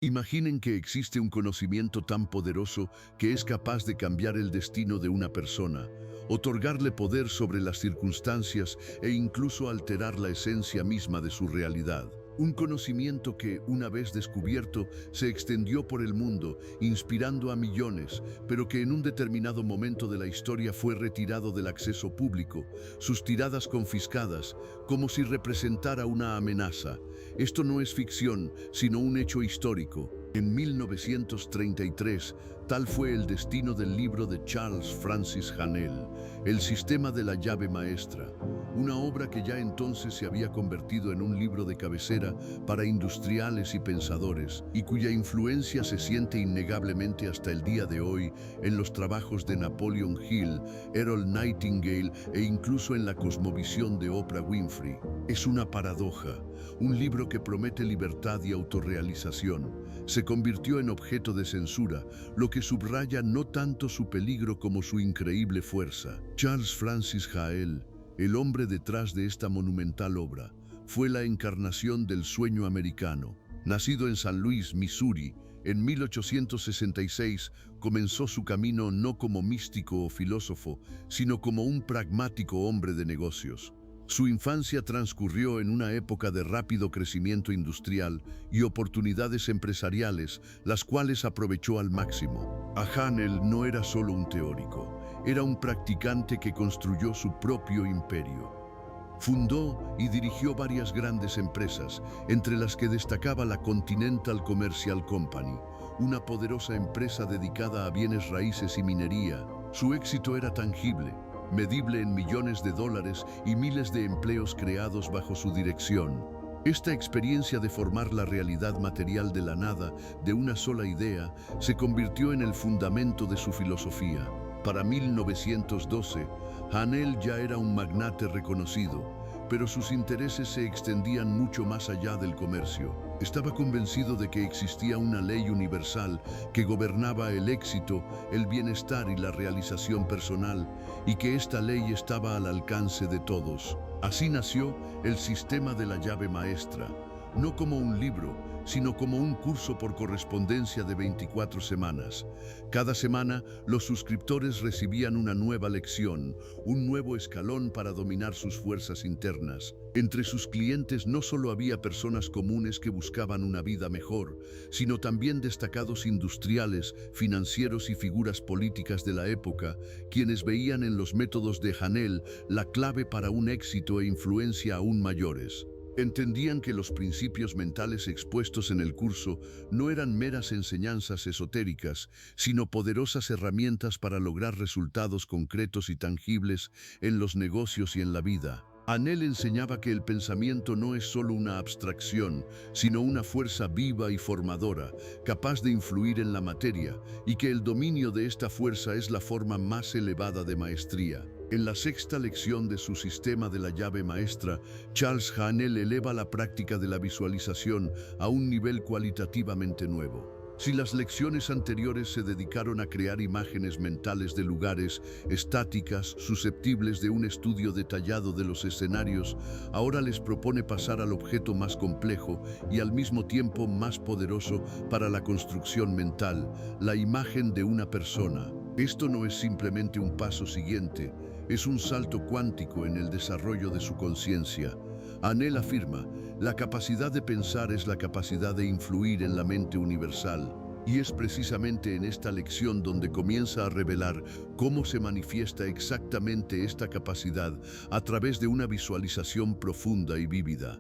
Imaginen que existe un conocimiento tan poderoso que es capaz de cambiar el destino de una persona, otorgarle poder sobre las circunstancias e incluso alterar la esencia misma de su realidad. Un conocimiento que, una vez descubierto, se extendió por el mundo, inspirando a millones, pero que en un determinado momento de la historia fue retirado del acceso público, sus tiradas confiscadas, como si representara una amenaza. Esto no es ficción, sino un hecho histórico. En 1933, tal fue el destino del libro de Charles Francis Hanel, El sistema de la llave maestra, una obra que ya entonces se había convertido en un libro de cabecera para industriales y pensadores, y cuya influencia se siente innegablemente hasta el día de hoy en los trabajos de Napoleon Hill, Earl Nightingale e incluso en la cosmovisión de Oprah Winfrey. Es una paradoja. Un libro que promete libertad y autorrealización se convirtió en objeto de censura, lo que subraya no tanto su peligro como su increíble fuerza. Charles Francis Hanel, el hombre detrás de esta monumental obra, fue la encarnación del sueño americano. Nacido en San Luis, Missouri, en 1866 comenzó su camino no como místico o filósofo, sino como un pragmático hombre de negocios. Su infancia transcurrió en una época de rápido crecimiento industrial y oportunidades empresariales, las cuales aprovechó al máximo. Hanel no era solo un teórico, era un practicante que construyó su propio imperio. Fundó y dirigió varias grandes empresas, entre las que destacaba la Continental Commercial Company, una poderosa empresa dedicada a bienes raíces y minería. Su éxito era tangible, medible en millones de dólares y miles de empleos creados bajo su dirección. Esta experiencia de formar la realidad material de la nada, de una sola idea, se convirtió en el fundamento de su filosofía. Para 1912, Hanel ya era un magnate reconocido, pero sus intereses se extendían mucho más allá del comercio. Estaba convencido de que existía una ley universal que gobernaba el éxito, el bienestar y la realización personal, y que esta ley estaba al alcance de todos. Así nació el sistema de la llave maestra, no como un libro, sino como un curso por correspondencia de 24 semanas. Cada semana, los suscriptores recibían una nueva lección, un nuevo escalón para dominar sus fuerzas internas. Entre sus clientes no solo había personas comunes que buscaban una vida mejor, sino también destacados industriales, financieros y figuras políticas de la época, quienes veían en los métodos de Hanel la clave para un éxito e influencia aún mayores. Entendían que los principios mentales expuestos en el curso no eran meras enseñanzas esotéricas, sino poderosas herramientas para lograr resultados concretos y tangibles en los negocios y en la vida. Hanel enseñaba que el pensamiento no es solo una abstracción, sino una fuerza viva y formadora, capaz de influir en la materia, y que el dominio de esta fuerza es la forma más elevada de maestría. En la sexta lección de su sistema de la llave maestra, Charles Hanel eleva la práctica de la visualización a un nivel cualitativamente nuevo. Si las lecciones anteriores se dedicaron a crear imágenes mentales de lugares, estáticas, susceptibles de un estudio detallado de los escenarios, ahora les propone pasar al objeto más complejo y al mismo tiempo más poderoso para la construcción mental, la imagen de una persona. Esto no es simplemente un paso siguiente, es un salto cuántico en el desarrollo de su conciencia. Hanel afirma, la capacidad de pensar es la capacidad de influir en la mente universal. Y es precisamente en esta lección donde comienza a revelar cómo se manifiesta exactamente esta capacidad a través de una visualización profunda y vívida.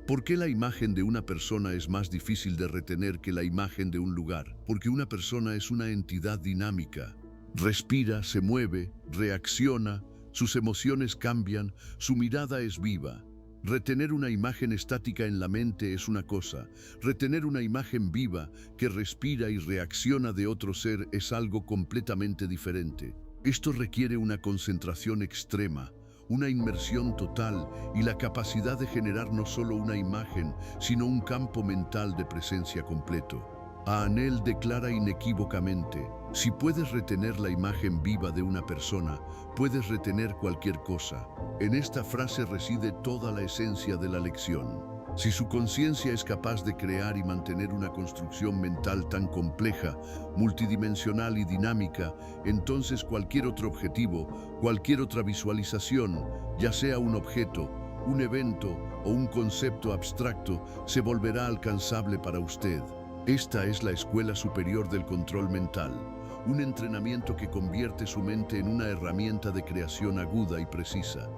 ¿Por qué la imagen de una persona es más difícil de retener que la imagen de un lugar? Porque una persona es una entidad dinámica. Respira, se mueve, reacciona, sus emociones cambian, su mirada es viva. Retener una imagen estática en la mente es una cosa. Retener una imagen viva que respira y reacciona de otro ser es algo completamente diferente. Esto requiere una concentración extrema, una inmersión total y la capacidad de generar no solo una imagen, sino un campo mental de presencia completo. Hanel declara inequívocamente, si puedes retener la imagen viva de una persona, puedes retener cualquier cosa. En esta frase reside toda la esencia de la lección. Si su conciencia es capaz de crear y mantener una construcción mental tan compleja, multidimensional y dinámica, entonces cualquier otro objetivo, cualquier otra visualización, ya sea un objeto, un evento o un concepto abstracto, se volverá alcanzable para usted. Esta es la Escuela Superior del Control Mental, un entrenamiento que convierte su mente en una herramienta de creación aguda y precisa.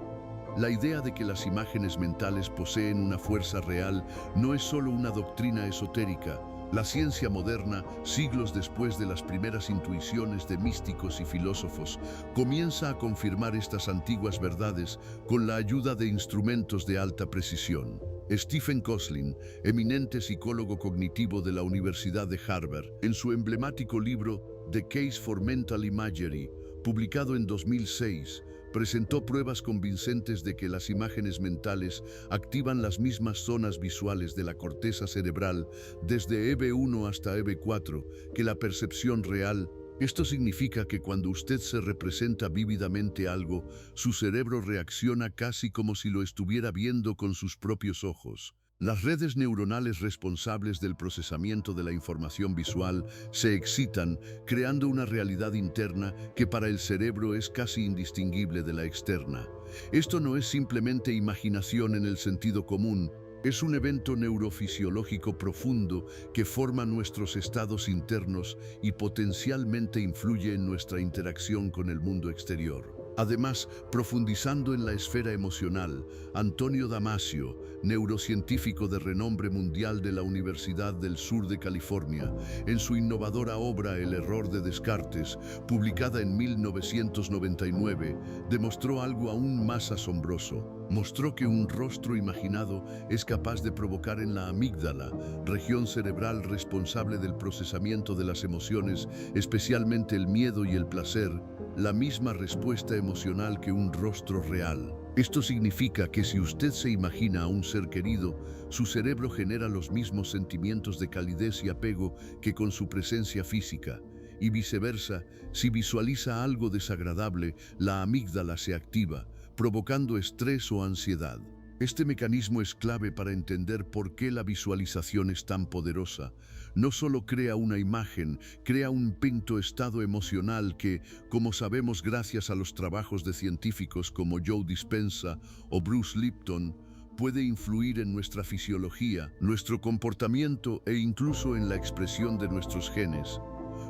La idea de que las imágenes mentales poseen una fuerza real no es solo una doctrina esotérica. La ciencia moderna, siglos después de las primeras intuiciones de místicos y filósofos, comienza a confirmar estas antiguas verdades con la ayuda de instrumentos de alta precisión. Stephen Kosslyn, eminente psicólogo cognitivo de la Universidad de Harvard, en su emblemático libro The Case for Mental Imagery, publicado en 2006, presentó pruebas convincentes de que las imágenes mentales activan las mismas zonas visuales de la corteza cerebral desde EB1 hasta EB4 que la percepción real. Esto significa que cuando usted se representa vívidamente algo, su cerebro reacciona casi como si lo estuviera viendo con sus propios ojos. Las redes neuronales responsables del procesamiento de la información visual se excitan, creando una realidad interna que para el cerebro es casi indistinguible de la externa. Esto no es simplemente imaginación en el sentido común, es un evento neurofisiológico profundo que forma nuestros estados internos y potencialmente influye en nuestra interacción con el mundo exterior. Además, profundizando en la esfera emocional, Antonio Damasio, neurocientífico de renombre mundial de la Universidad del Sur de California, en su innovadora obra El error de Descartes, publicada en 1999, demostró algo aún más asombroso. Mostró que un rostro imaginado es capaz de provocar en la amígdala, región cerebral responsable del procesamiento de las emociones, especialmente el miedo y el placer, la misma respuesta emocional que un rostro real. Esto significa que si usted se imagina a un ser querido, su cerebro genera los mismos sentimientos de calidez y apego que con su presencia física. Y viceversa, si visualiza algo desagradable, la amígdala se activa, provocando estrés o ansiedad. Este mecanismo es clave para entender por qué la visualización es tan poderosa. No solo crea una imagen, crea un pinto estado emocional que, como sabemos gracias a los trabajos de científicos como Joe Dispenza o Bruce Lipton, puede influir en nuestra fisiología, nuestro comportamiento e incluso en la expresión de nuestros genes.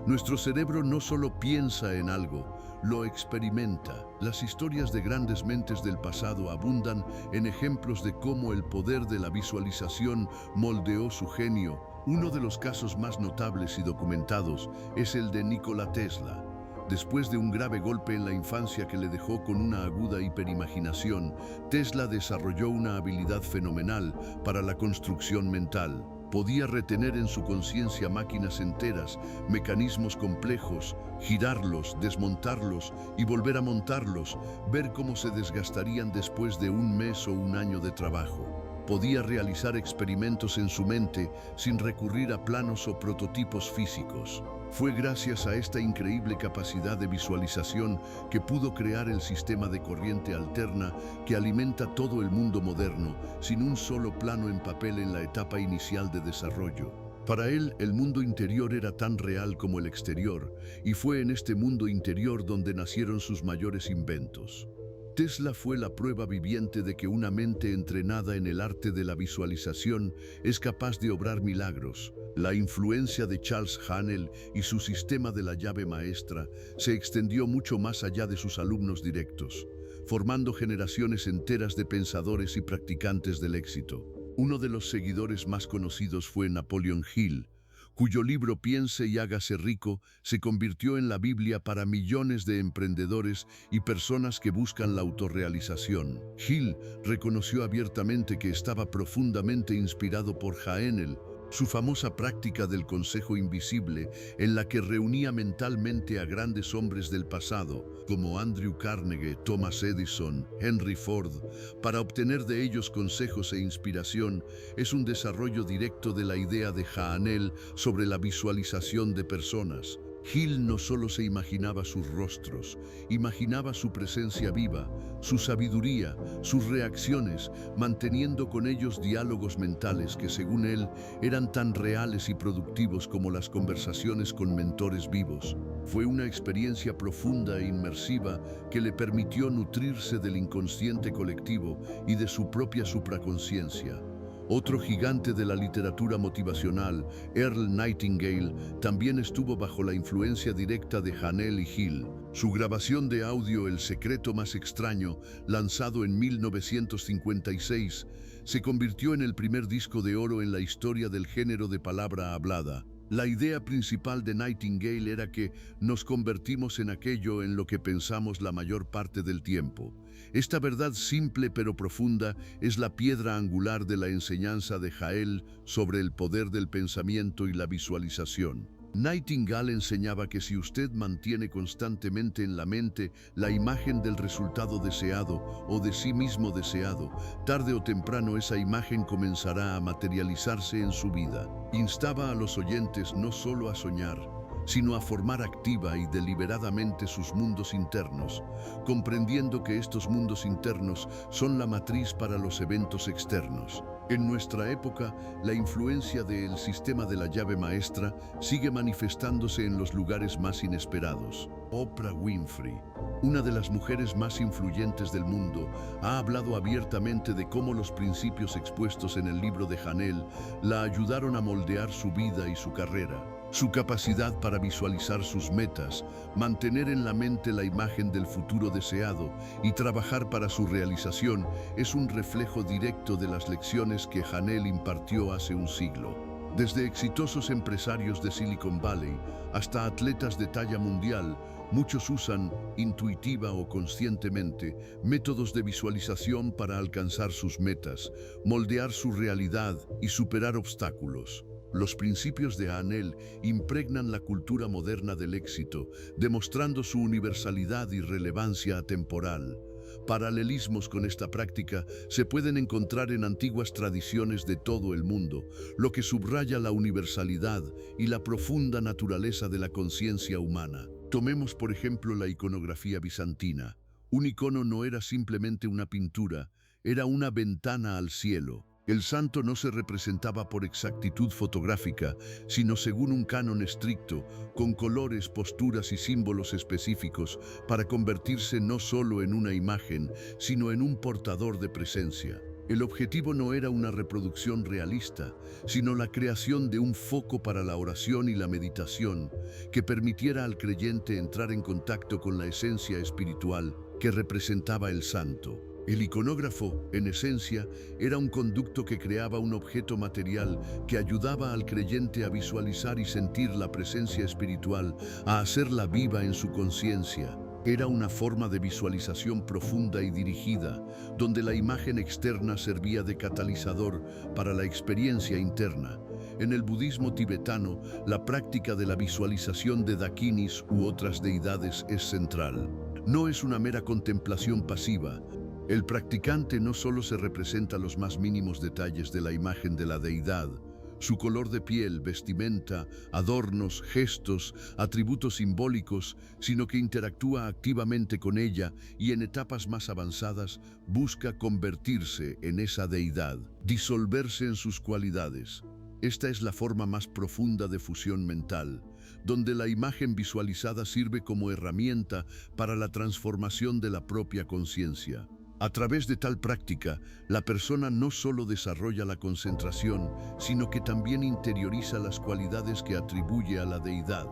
Nuestro cerebro no solo piensa en algo, lo experimenta. Las historias de grandes mentes del pasado abundan en ejemplos de cómo el poder de la visualización moldeó su genio. Uno de los casos más notables y documentados es el de Nikola Tesla. Después de un grave golpe en la infancia que le dejó con una aguda hiperimaginación, Tesla desarrolló una habilidad fenomenal para la construcción mental. Podía retener en su conciencia máquinas enteras, mecanismos complejos, girarlos, desmontarlos y volver a montarlos, ver cómo se desgastarían después de un mes o un año de trabajo. Podía realizar experimentos en su mente sin recurrir a planos o prototipos físicos. Fue gracias a esta increíble capacidad de visualización que pudo crear el sistema de corriente alterna que alimenta todo el mundo moderno, sin un solo plano en papel en la etapa inicial de desarrollo. Para él, el mundo interior era tan real como el exterior, y fue en este mundo interior donde nacieron sus mayores inventos. Tesla fue la prueba viviente de que una mente entrenada en el arte de la visualización es capaz de obrar milagros. La influencia de Charles Haanel y su sistema de la llave maestra se extendió mucho más allá de sus alumnos directos, formando generaciones enteras de pensadores y practicantes del éxito. Uno de los seguidores más conocidos fue Napoleon Hill, cuyo libro Piense y hágase rico se convirtió en la Biblia para millones de emprendedores y personas que buscan la autorrealización. Hill reconoció abiertamente que estaba profundamente inspirado por Haenel, su famosa práctica del consejo invisible, en la que reunía mentalmente a grandes hombres del pasado, como Andrew Carnegie, Thomas Edison, Henry Ford, para obtener de ellos consejos e inspiración, es un desarrollo directo de la idea de Haanel sobre la visualización de personas. Gil no solo se imaginaba sus rostros, imaginaba su presencia viva, su sabiduría, sus reacciones, manteniendo con ellos diálogos mentales que, según él, eran tan reales y productivos como las conversaciones con mentores vivos. Fue una experiencia profunda e inmersiva que le permitió nutrirse del inconsciente colectivo y de su propia supraconciencia. Otro gigante de la literatura motivacional, Earl Nightingale, también estuvo bajo la influencia directa de Hanel y Hill. Su grabación de audio El secreto más extraño, lanzado en 1956, se convirtió en el primer disco de oro en la historia del género de palabra hablada. La idea principal de Nightingale era que nos convertimos en aquello en lo que pensamos la mayor parte del tiempo. Esta verdad simple pero profunda es la piedra angular de la enseñanza de Jael sobre el poder del pensamiento y la visualización. Nightingale enseñaba que si usted mantiene constantemente en la mente la imagen del resultado deseado o de sí mismo deseado, tarde o temprano esa imagen comenzará a materializarse en su vida. Instaba a los oyentes no solo a soñar, sino a formar activa y deliberadamente sus mundos internos, comprendiendo que estos mundos internos son la matriz para los eventos externos. En nuestra época, la influencia del sistema de la llave maestra sigue manifestándose en los lugares más inesperados. Oprah Winfrey, una de las mujeres más influyentes del mundo, ha hablado abiertamente de cómo los principios expuestos en el libro de Hanel la ayudaron a moldear su vida y su carrera. Su capacidad para visualizar sus metas, mantener en la mente la imagen del futuro deseado y trabajar para su realización es un reflejo directo de las lecciones que Hanel impartió hace un siglo. Desde exitosos empresarios de Silicon Valley hasta atletas de talla mundial, muchos usan, intuitiva o conscientemente, métodos de visualización para alcanzar sus metas, moldear su realidad y superar obstáculos. Los principios de Hanel impregnan la cultura moderna del éxito, demostrando su universalidad y relevancia atemporal. Paralelismos con esta práctica se pueden encontrar en antiguas tradiciones de todo el mundo, lo que subraya la universalidad y la profunda naturaleza de la conciencia humana. Tomemos, por ejemplo, la iconografía bizantina. Un icono no era simplemente una pintura, era una ventana al cielo. El santo no se representaba por exactitud fotográfica, sino según un canon estricto, con colores, posturas y símbolos específicos, para convertirse no solo en una imagen, sino en un portador de presencia. El objetivo no era una reproducción realista, sino la creación de un foco para la oración y la meditación, que permitiera al creyente entrar en contacto con la esencia espiritual que representaba el santo. El iconógrafo, en esencia, era un conducto que creaba un objeto material que ayudaba al creyente a visualizar y sentir la presencia espiritual, a hacerla viva en su conciencia. Era una forma de visualización profunda y dirigida, donde la imagen externa servía de catalizador para la experiencia interna. En el budismo tibetano, la práctica de la visualización de dakinis u otras deidades es central. No es una mera contemplación pasiva. El practicante no solo se representa los más mínimos detalles de la imagen de la deidad, su color de piel, vestimenta, adornos, gestos, atributos simbólicos, sino que interactúa activamente con ella y en etapas más avanzadas busca convertirse en esa deidad, disolverse en sus cualidades. Esta es la forma más profunda de fusión mental, donde la imagen visualizada sirve como herramienta para la transformación de la propia conciencia. A través de tal práctica, la persona no solo desarrolla la concentración, sino que también interioriza las cualidades que atribuye a la deidad.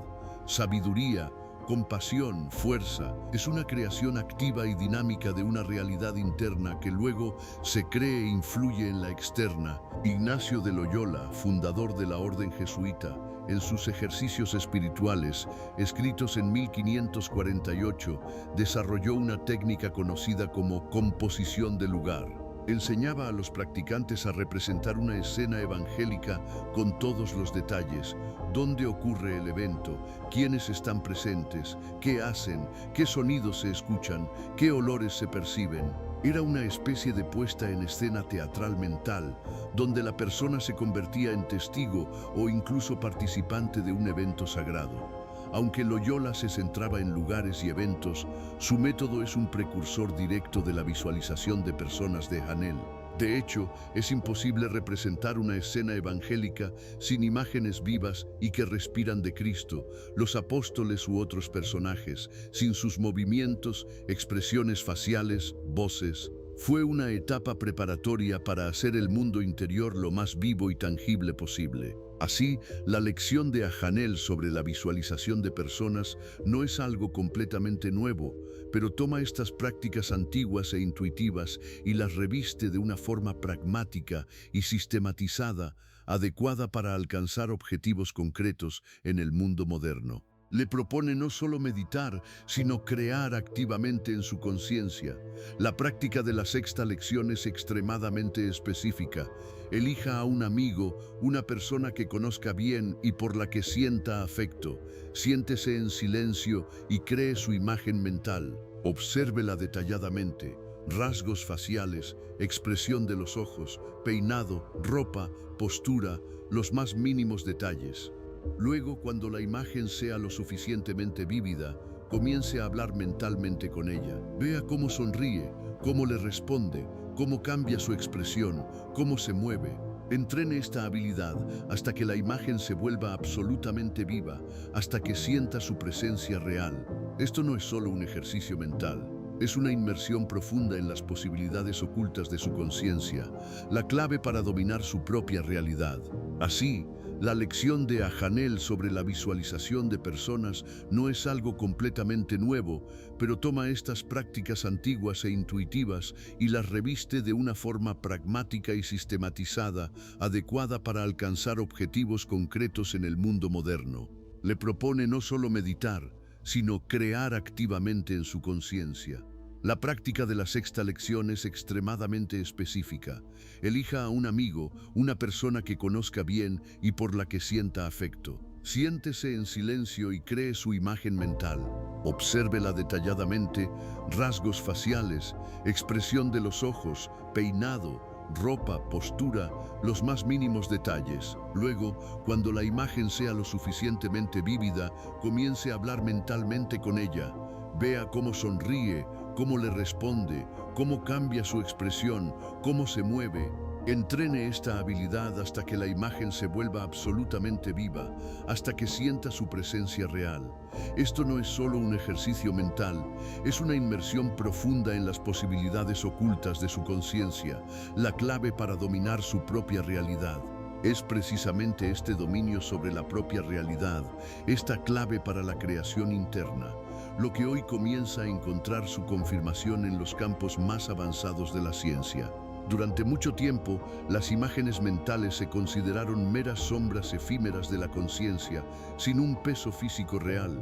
Sabiduría, compasión, fuerza, es una creación activa y dinámica de una realidad interna que luego se cree e influye en la externa. Ignacio de Loyola, fundador de la orden jesuita, en sus ejercicios espirituales, escritos en 1548, desarrolló una técnica conocida como composición de lugar. Enseñaba a los practicantes a representar una escena evangélica con todos los detalles: dónde ocurre el evento, quiénes están presentes, qué hacen, qué sonidos se escuchan, qué olores se perciben. Era una especie de puesta en escena teatral mental, donde la persona se convertía en testigo o incluso participante de un evento sagrado. Aunque Loyola se centraba en lugares y eventos, su método es un precursor directo de la visualización de personas de Hanel. De hecho, es imposible representar una escena evangélica sin imágenes vivas y que respiran de Cristo, los apóstoles u otros personajes, sin sus movimientos, expresiones faciales, voces. Fue una etapa preparatoria para hacer el mundo interior lo más vivo y tangible posible. Así, la lección de Hanel sobre la visualización de personas no es algo completamente nuevo, pero toma estas prácticas antiguas e intuitivas y las reviste de una forma pragmática y sistematizada, adecuada para alcanzar objetivos concretos en el mundo moderno. Le propone no solo meditar, sino crear activamente en su conciencia. La práctica de la sexta lección es extremadamente específica. Elija a un amigo, una persona que conozca bien y por la que sienta afecto. Siéntese en silencio y cree su imagen mental. Obsérvela detalladamente. Rasgos faciales, expresión de los ojos, peinado, ropa, postura, los más mínimos detalles. Luego, cuando la imagen sea lo suficientemente vívida, comience a hablar mentalmente con ella. Vea cómo sonríe, cómo le responde, cómo cambia su expresión, cómo se mueve. Entrene esta habilidad hasta que la imagen se vuelva absolutamente viva, hasta que sienta su presencia real. Esto no es solo un ejercicio mental. Es una inmersión profunda en las posibilidades ocultas de su conciencia, la clave para dominar su propia realidad. Así, la lección de Hanel sobre la visualización de personas no es algo completamente nuevo, pero toma estas prácticas antiguas e intuitivas y las reviste de una forma pragmática y sistematizada, adecuada para alcanzar objetivos concretos en el mundo moderno. Le propone no solo meditar, sino crear activamente en su conciencia. La práctica de la sexta lección es extremadamente específica. Elija a un amigo, una persona que conozca bien y por la que sienta afecto. Siéntese en silencio y cree su imagen mental. Obsérvela detalladamente, rasgos faciales, expresión de los ojos, peinado, ropa, postura, los más mínimos detalles. Luego, cuando la imagen sea lo suficientemente vívida, comience a hablar mentalmente con ella. Vea cómo sonríe, cómo le responde, cómo cambia su expresión, cómo se mueve. Entrene esta habilidad hasta que la imagen se vuelva absolutamente viva, hasta que sienta su presencia real. Esto no es solo un ejercicio mental, es una inmersión profunda en las posibilidades ocultas de su conciencia, la clave para dominar su propia realidad. Es precisamente este dominio sobre la propia realidad, esta clave para la creación interna, lo que hoy comienza a encontrar su confirmación en los campos más avanzados de la ciencia. Durante mucho tiempo, las imágenes mentales se consideraron meras sombras efímeras de la conciencia, sin un peso físico real.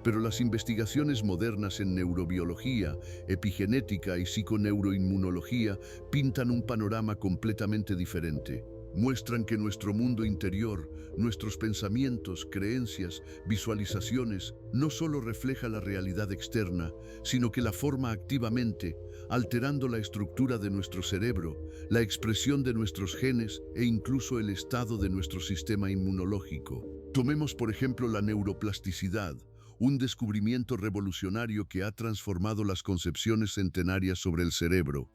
Pero las investigaciones modernas en neurobiología, epigenética y psiconeuroinmunología pintan un panorama completamente diferente. Muestran que nuestro mundo interior, nuestros pensamientos, creencias, visualizaciones, no solo refleja la realidad externa, sino que la forma activamente, alterando la estructura de nuestro cerebro, la expresión de nuestros genes e incluso el estado de nuestro sistema inmunológico. Tomemos, por ejemplo, la neuroplasticidad, un descubrimiento revolucionario que ha transformado las concepciones centenarias sobre el cerebro.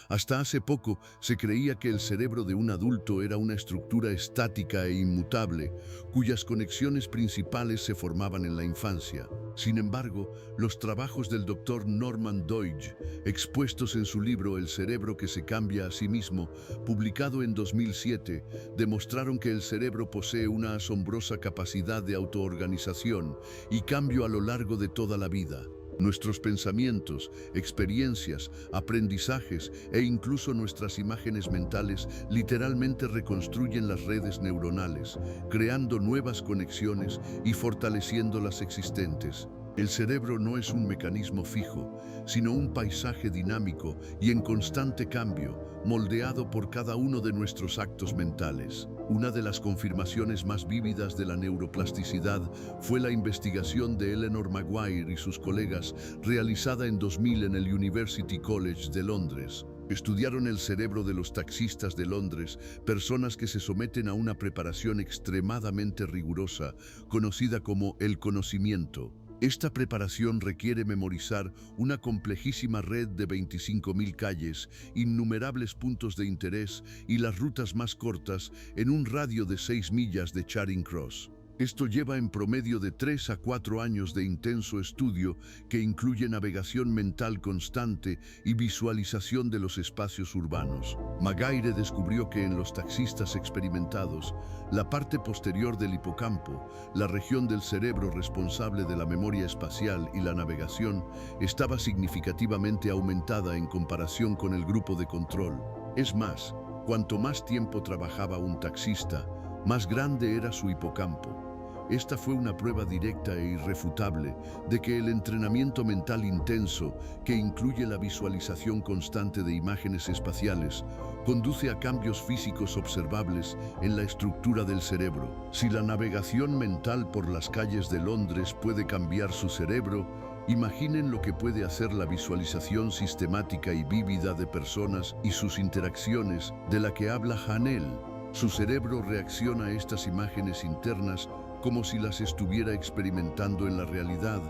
Hasta hace poco se creía que el cerebro de un adulto era una estructura estática e inmutable, cuyas conexiones principales se formaban en la infancia. Sin embargo, los trabajos del Dr. Norman Doidge, expuestos en su libro El cerebro que se cambia a sí mismo, publicado en 2007, demostraron que el cerebro posee una asombrosa capacidad de autoorganización y cambio a lo largo de toda la vida. Nuestros pensamientos, experiencias, aprendizajes e incluso nuestras imágenes mentales literalmente reconstruyen las redes neuronales, creando nuevas conexiones y fortaleciendo las existentes. El cerebro no es un mecanismo fijo, sino un paisaje dinámico y en constante cambio, moldeado por cada uno de nuestros actos mentales. Una de las confirmaciones más vívidas de la neuroplasticidad fue la investigación de Eleanor Maguire y sus colegas realizada en 2000 en el University College de Londres. Estudiaron el cerebro de los taxistas de Londres, personas que se someten a una preparación extremadamente rigurosa, conocida como el conocimiento. Esta preparación requiere memorizar una complejísima red de 25.000 calles, innumerables puntos de interés y las rutas más cortas en un radio de 6 millas de Charing Cross. Esto lleva en promedio de 3 a 4 años de intenso estudio que incluye navegación mental constante y visualización de los espacios urbanos. Maguire descubrió que en los taxistas experimentados, la parte posterior del hipocampo, la región del cerebro responsable de la memoria espacial y la navegación, estaba significativamente aumentada en comparación con el grupo de control. Es más, cuanto más tiempo trabajaba un taxista, más grande era su hipocampo. Esta fue una prueba directa e irrefutable de que el entrenamiento mental intenso, que incluye la visualización constante de imágenes espaciales, conduce a cambios físicos observables en la estructura del cerebro. Si la navegación mental por las calles de Londres puede cambiar su cerebro, imaginen lo que puede hacer la visualización sistemática y vívida de personas y sus interacciones de la que habla Hanel. Su cerebro reacciona a estas imágenes internas como si las estuviera experimentando en la realidad,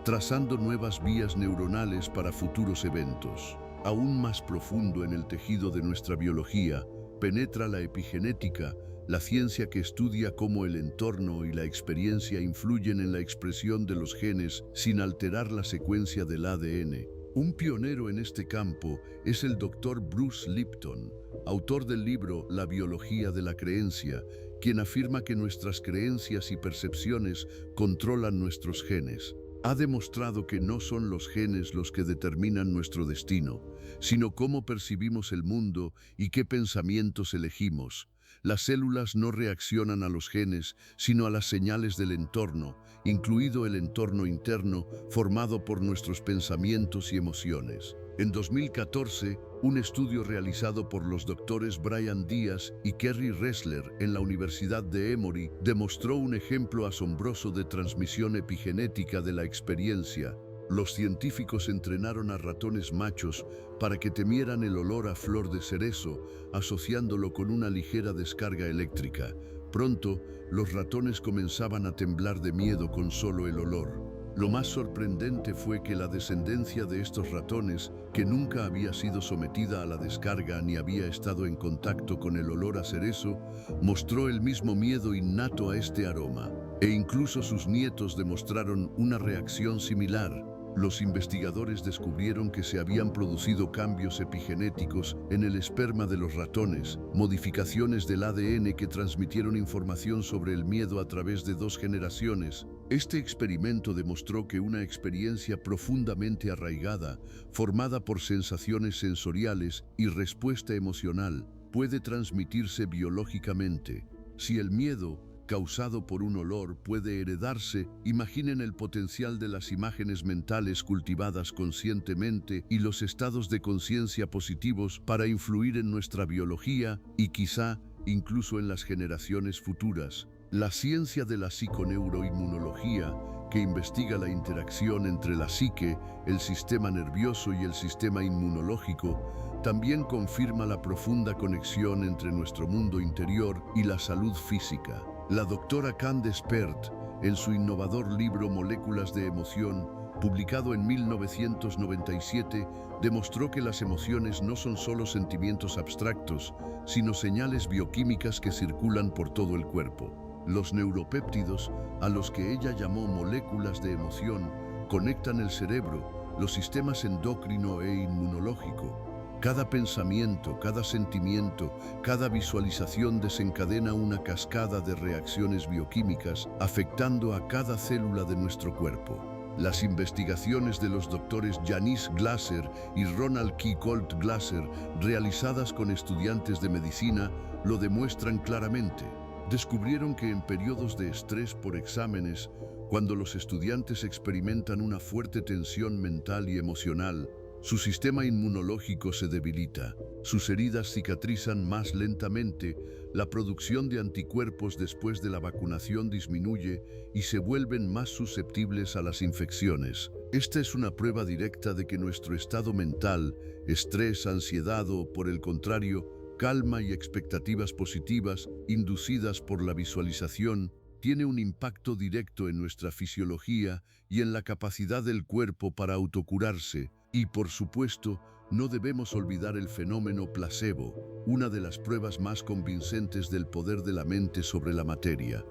trazando nuevas vías neuronales para futuros eventos. Aún más profundo en el tejido de nuestra biología, penetra la epigenética, la ciencia que estudia cómo el entorno y la experiencia influyen en la expresión de los genes sin alterar la secuencia del ADN. Un pionero en este campo es el Dr. Bruce Lipton, autor del libro La biología de la creencia, quien afirma que nuestras creencias y percepciones controlan nuestros genes. Ha demostrado que no son los genes los que determinan nuestro destino, sino cómo percibimos el mundo y qué pensamientos elegimos. Las células no reaccionan a los genes, sino a las señales del entorno, incluido el entorno interno formado por nuestros pensamientos y emociones. En 2014, un estudio realizado por los doctores Brian Diaz y Kerry Ressler en la Universidad de Emory demostró un ejemplo asombroso de transmisión epigenética de la experiencia. Los científicos entrenaron a ratones machos para que temieran el olor a flor de cerezo, asociándolo con una ligera descarga eléctrica. Pronto, los ratones comenzaban a temblar de miedo con solo el olor. Lo más sorprendente fue que la descendencia de estos ratones, que nunca había sido sometida a la descarga ni había estado en contacto con el olor a cerezo, mostró el mismo miedo innato a este aroma, e incluso sus nietos demostraron una reacción similar. Los investigadores descubrieron que se habían producido cambios epigenéticos en el esperma de los ratones, modificaciones del ADN que transmitieron información sobre el miedo a través de 2 generaciones. Este experimento demostró que una experiencia profundamente arraigada, formada por sensaciones sensoriales y respuesta emocional, puede transmitirse biológicamente. Si el miedo, causado por un olor, puede heredarse, imaginen el potencial de las imágenes mentales cultivadas conscientemente y los estados de conciencia positivos para influir en nuestra biología y quizá incluso en las generaciones futuras. La ciencia de la psiconeuroinmunología, que investiga la interacción entre la psique, el sistema nervioso y el sistema inmunológico, también confirma la profunda conexión entre nuestro mundo interior y la salud física. La doctora Candace Pert, en su innovador libro Moléculas de Emoción, publicado en 1997, demostró que las emociones no son solo sentimientos abstractos, sino señales bioquímicas que circulan por todo el cuerpo. Los neuropéptidos, a los que ella llamó moléculas de emoción, conectan el cerebro, los sistemas endocrino e inmunológico. Cada pensamiento, cada sentimiento, cada visualización desencadena una cascada de reacciones bioquímicas afectando a cada célula de nuestro cuerpo. Las investigaciones de los doctores Janice Glasser y Ronald K. Colt Glasser, realizadas con estudiantes de medicina, lo demuestran claramente. Descubrieron que en periodos de estrés por exámenes, cuando los estudiantes experimentan una fuerte tensión mental y emocional, Su sistema inmunológico se debilita, sus heridas cicatrizan más lentamente, la producción de anticuerpos después de la vacunación disminuye y se vuelven más susceptibles a las infecciones. Esta es una prueba directa de que nuestro estado mental, estrés, ansiedad o, por el contrario, calma y expectativas positivas, inducidas por la visualización, tiene un impacto directo en nuestra fisiología y en la capacidad del cuerpo para autocurarse. Y, por supuesto, no debemos olvidar el fenómeno placebo, una de las pruebas más convincentes del poder de la mente sobre la materia.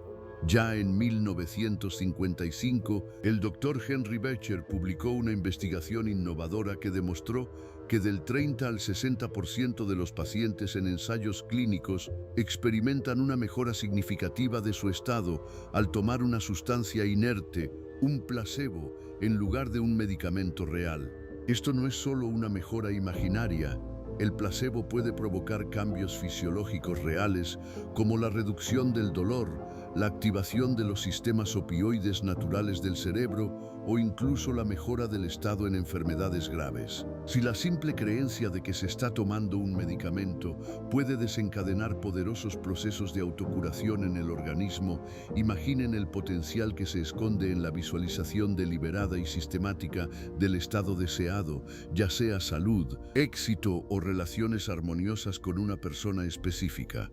Ya en 1955, el Dr. Henry Becher publicó una investigación innovadora que demostró que del 30 al 60% de los pacientes en ensayos clínicos experimentan una mejora significativa de su estado al tomar una sustancia inerte, un placebo, en lugar de un medicamento real. Esto no es solo una mejora imaginaria. El placebo puede provocar cambios fisiológicos reales, como la reducción del dolor, la activación de los sistemas opioides naturales del cerebro o incluso la mejora del estado en enfermedades graves. Si la simple creencia de que se está tomando un medicamento puede desencadenar poderosos procesos de autocuración en el organismo, imaginen el potencial que se esconde en la visualización deliberada y sistemática del estado deseado, ya sea salud, éxito o relaciones armoniosas con una persona específica.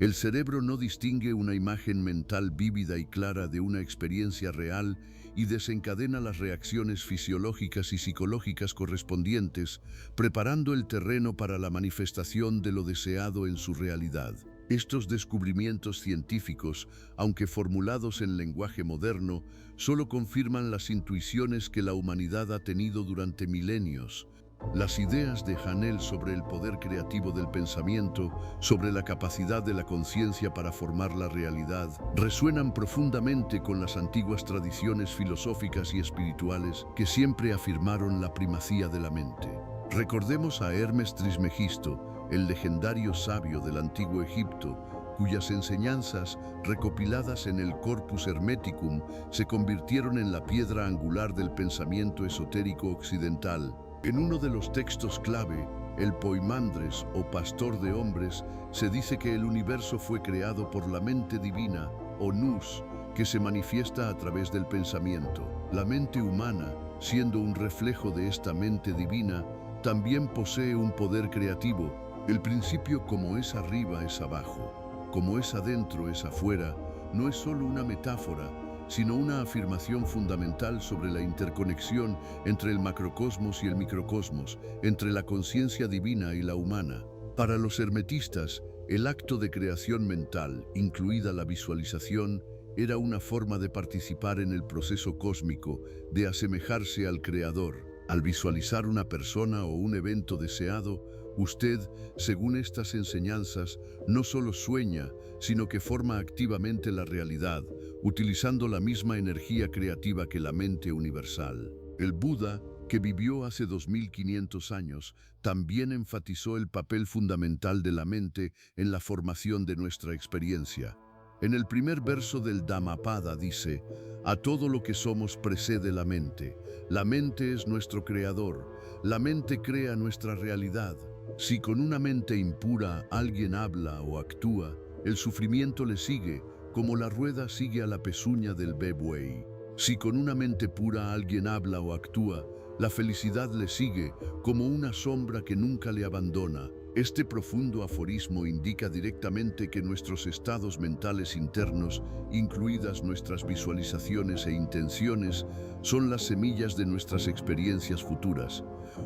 El cerebro no distingue una imagen mental vívida y clara de una experiencia real y desencadena las reacciones fisiológicas y psicológicas correspondientes, preparando el terreno para la manifestación de lo deseado en su realidad. Estos descubrimientos científicos, aunque formulados en lenguaje moderno, solo confirman las intuiciones que la humanidad ha tenido durante milenios. Las ideas de Hanel sobre el poder creativo del pensamiento, sobre la capacidad de la conciencia para formar la realidad, resuenan profundamente con las antiguas tradiciones filosóficas y espirituales que siempre afirmaron la primacía de la mente. Recordemos a Hermes Trismegisto, el legendario sabio del antiguo Egipto, cuyas enseñanzas, recopiladas en el Corpus Hermeticum, se convirtieron en la piedra angular del pensamiento esotérico occidental. En uno de los textos clave, el Poimandres o Pastor de Hombres, se dice que el universo fue creado por la mente divina, o Nous, que se manifiesta a través del pensamiento. La mente humana, siendo un reflejo de esta mente divina, también posee un poder creativo. El principio como es arriba es abajo, como es adentro es afuera, no es solo una metáfora, sino una afirmación fundamental sobre la interconexión entre el macrocosmos y el microcosmos, entre la conciencia divina y la humana. Para los hermetistas, el acto de creación mental, incluida la visualización, era una forma de participar en el proceso cósmico, de asemejarse al Creador. Al visualizar una persona o un evento deseado, usted, según estas enseñanzas, no solo sueña, sino que forma activamente la realidad, utilizando la misma energía creativa que la mente universal. El Buda, que vivió hace 2500 años, también enfatizó el papel fundamental de la mente en la formación de nuestra experiencia. En el primer verso del Dhammapada dice: a todo lo que somos precede la mente. La mente es nuestro creador. La mente crea nuestra realidad. Si con una mente impura alguien habla o actúa, el sufrimiento le sigue, como la rueda sigue a la pezuña del buey. Si con una mente pura alguien habla o actúa, la felicidad le sigue, como una sombra que nunca le abandona. Este profundo aforismo indica directamente que nuestros estados mentales internos, incluidas nuestras visualizaciones e intenciones, son las semillas de nuestras experiencias futuras.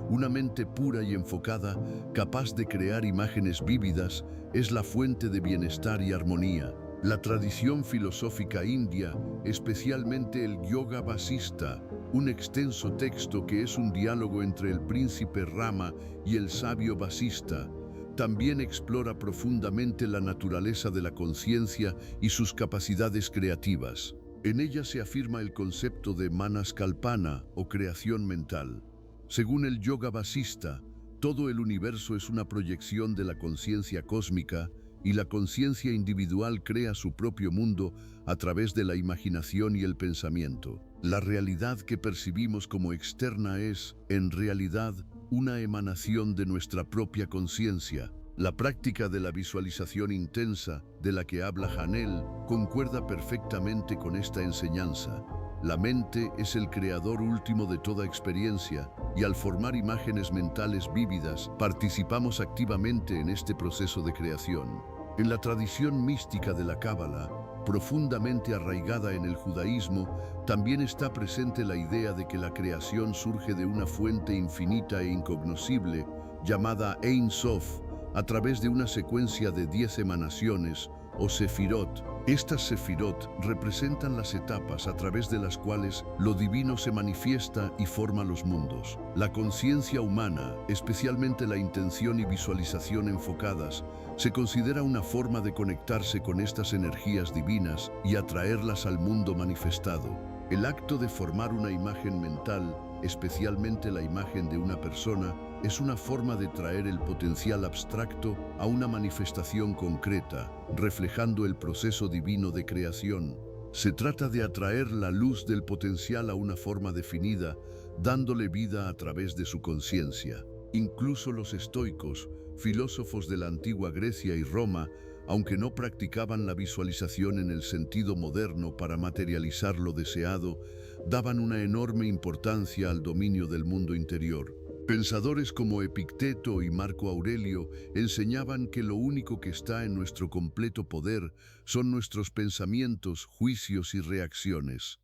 Una mente pura y enfocada, capaz de crear imágenes vívidas, es la fuente de bienestar y armonía. La tradición filosófica india, especialmente el Yoga Vasista, un extenso texto que es un diálogo entre el príncipe Rama y el sabio Vasista, también explora profundamente la naturaleza de la conciencia y sus capacidades creativas. En ella se afirma el concepto de Manaskalpana o creación mental. Según el Yoga Vasista, todo el universo es una proyección de la conciencia cósmica y la conciencia individual crea su propio mundo a través de la imaginación y el pensamiento. La realidad que percibimos como externa es, en realidad, una emanación de nuestra propia conciencia. La práctica de la visualización intensa, de la que habla Hanel, concuerda perfectamente con esta enseñanza. La mente es el creador último de toda experiencia, y al formar imágenes mentales vívidas, participamos activamente en este proceso de creación. En la tradición mística de la Cábala, profundamente arraigada en el judaísmo, también está presente la idea de que la creación surge de una fuente infinita e incognoscible, llamada Ein Sof, a través de una secuencia de 10 emanaciones, o sefirot. Estas sefirot representan las etapas a través de las cuales lo divino se manifiesta y forma los mundos. La conciencia humana, especialmente la intención y visualización enfocadas, se considera una forma de conectarse con estas energías divinas y atraerlas al mundo manifestado. El acto de formar una imagen mental, especialmente la imagen de una persona, es una forma de traer el potencial abstracto a una manifestación concreta, reflejando el proceso divino de creación. Se trata de atraer la luz del potencial a una forma definida, dándole vida a través de su conciencia. Incluso los estoicos, filósofos de la antigua Grecia y Roma, aunque no practicaban la visualización en el sentido moderno para materializar lo deseado, daban una enorme importancia al dominio del mundo interior. Pensadores como Epicteto y Marco Aurelio enseñaban que lo único que está en nuestro completo poder son nuestros pensamientos, juicios y reacciones.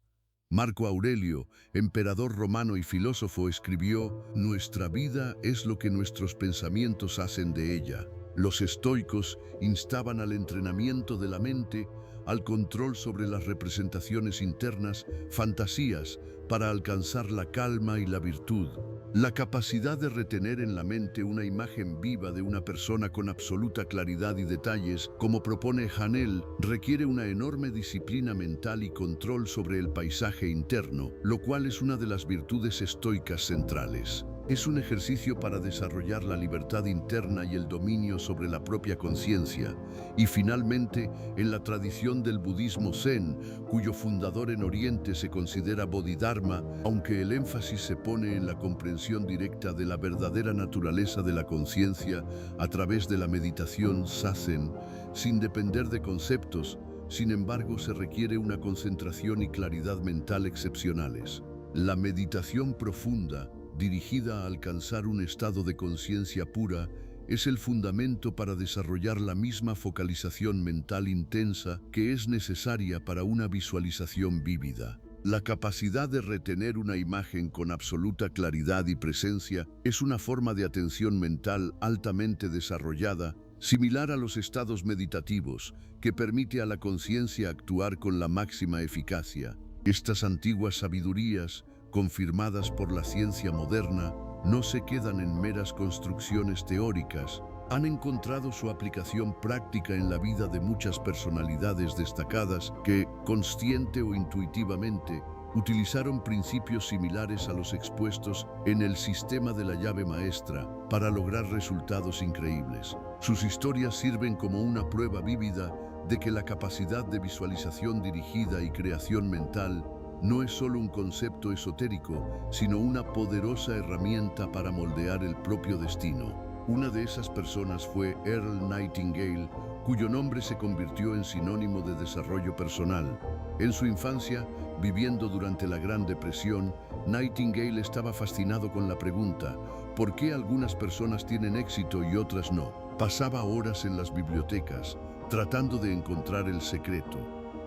Marco Aurelio, emperador romano y filósofo, escribió: «Nuestra vida es lo que nuestros pensamientos hacen de ella». Los estoicos instaban al entrenamiento de la mente, al control sobre las representaciones internas, fantasías, para alcanzar la calma y la virtud. La capacidad de retener en la mente una imagen viva de una persona con absoluta claridad y detalles, como propone Hanel, requiere una enorme disciplina mental y control sobre el paisaje interno, lo cual es una de las virtudes estoicas centrales. Es un ejercicio para desarrollar la libertad interna y el dominio sobre la propia conciencia. Y finalmente, en la tradición del budismo Zen, cuyo fundador en Oriente se considera Bodhidharma, aunque el énfasis se pone en la comprensión directa de la verdadera naturaleza de la conciencia a través de la meditación Zazen, sin depender de conceptos, sin embargo se requiere una concentración y claridad mental excepcionales. La meditación profunda, dirigida a alcanzar un estado de conciencia pura, es el fundamento para desarrollar la misma focalización mental intensa que es necesaria para una visualización vívida. La capacidad de retener una imagen con absoluta claridad y presencia es una forma de atención mental altamente desarrollada, similar a los estados meditativos, que permite a la conciencia actuar con la máxima eficacia. Estas antiguas sabidurías, confirmadas por la ciencia moderna, no se quedan en meras construcciones teóricas, han encontrado su aplicación práctica en la vida de muchas personalidades destacadas que, consciente o intuitivamente, utilizaron principios similares a los expuestos en el sistema de la llave maestra para lograr resultados increíbles. Sus historias sirven como una prueba vívida de que la capacidad de visualización dirigida y creación mental no es solo un concepto esotérico, sino una poderosa herramienta para moldear el propio destino. Una de esas personas fue Earl Nightingale, cuyo nombre se convirtió en sinónimo de desarrollo personal. En su infancia, viviendo durante la Gran Depresión, Nightingale estaba fascinado con la pregunta: ¿por qué algunas personas tienen éxito y otras no? Pasaba horas en las bibliotecas, tratando de encontrar el secreto.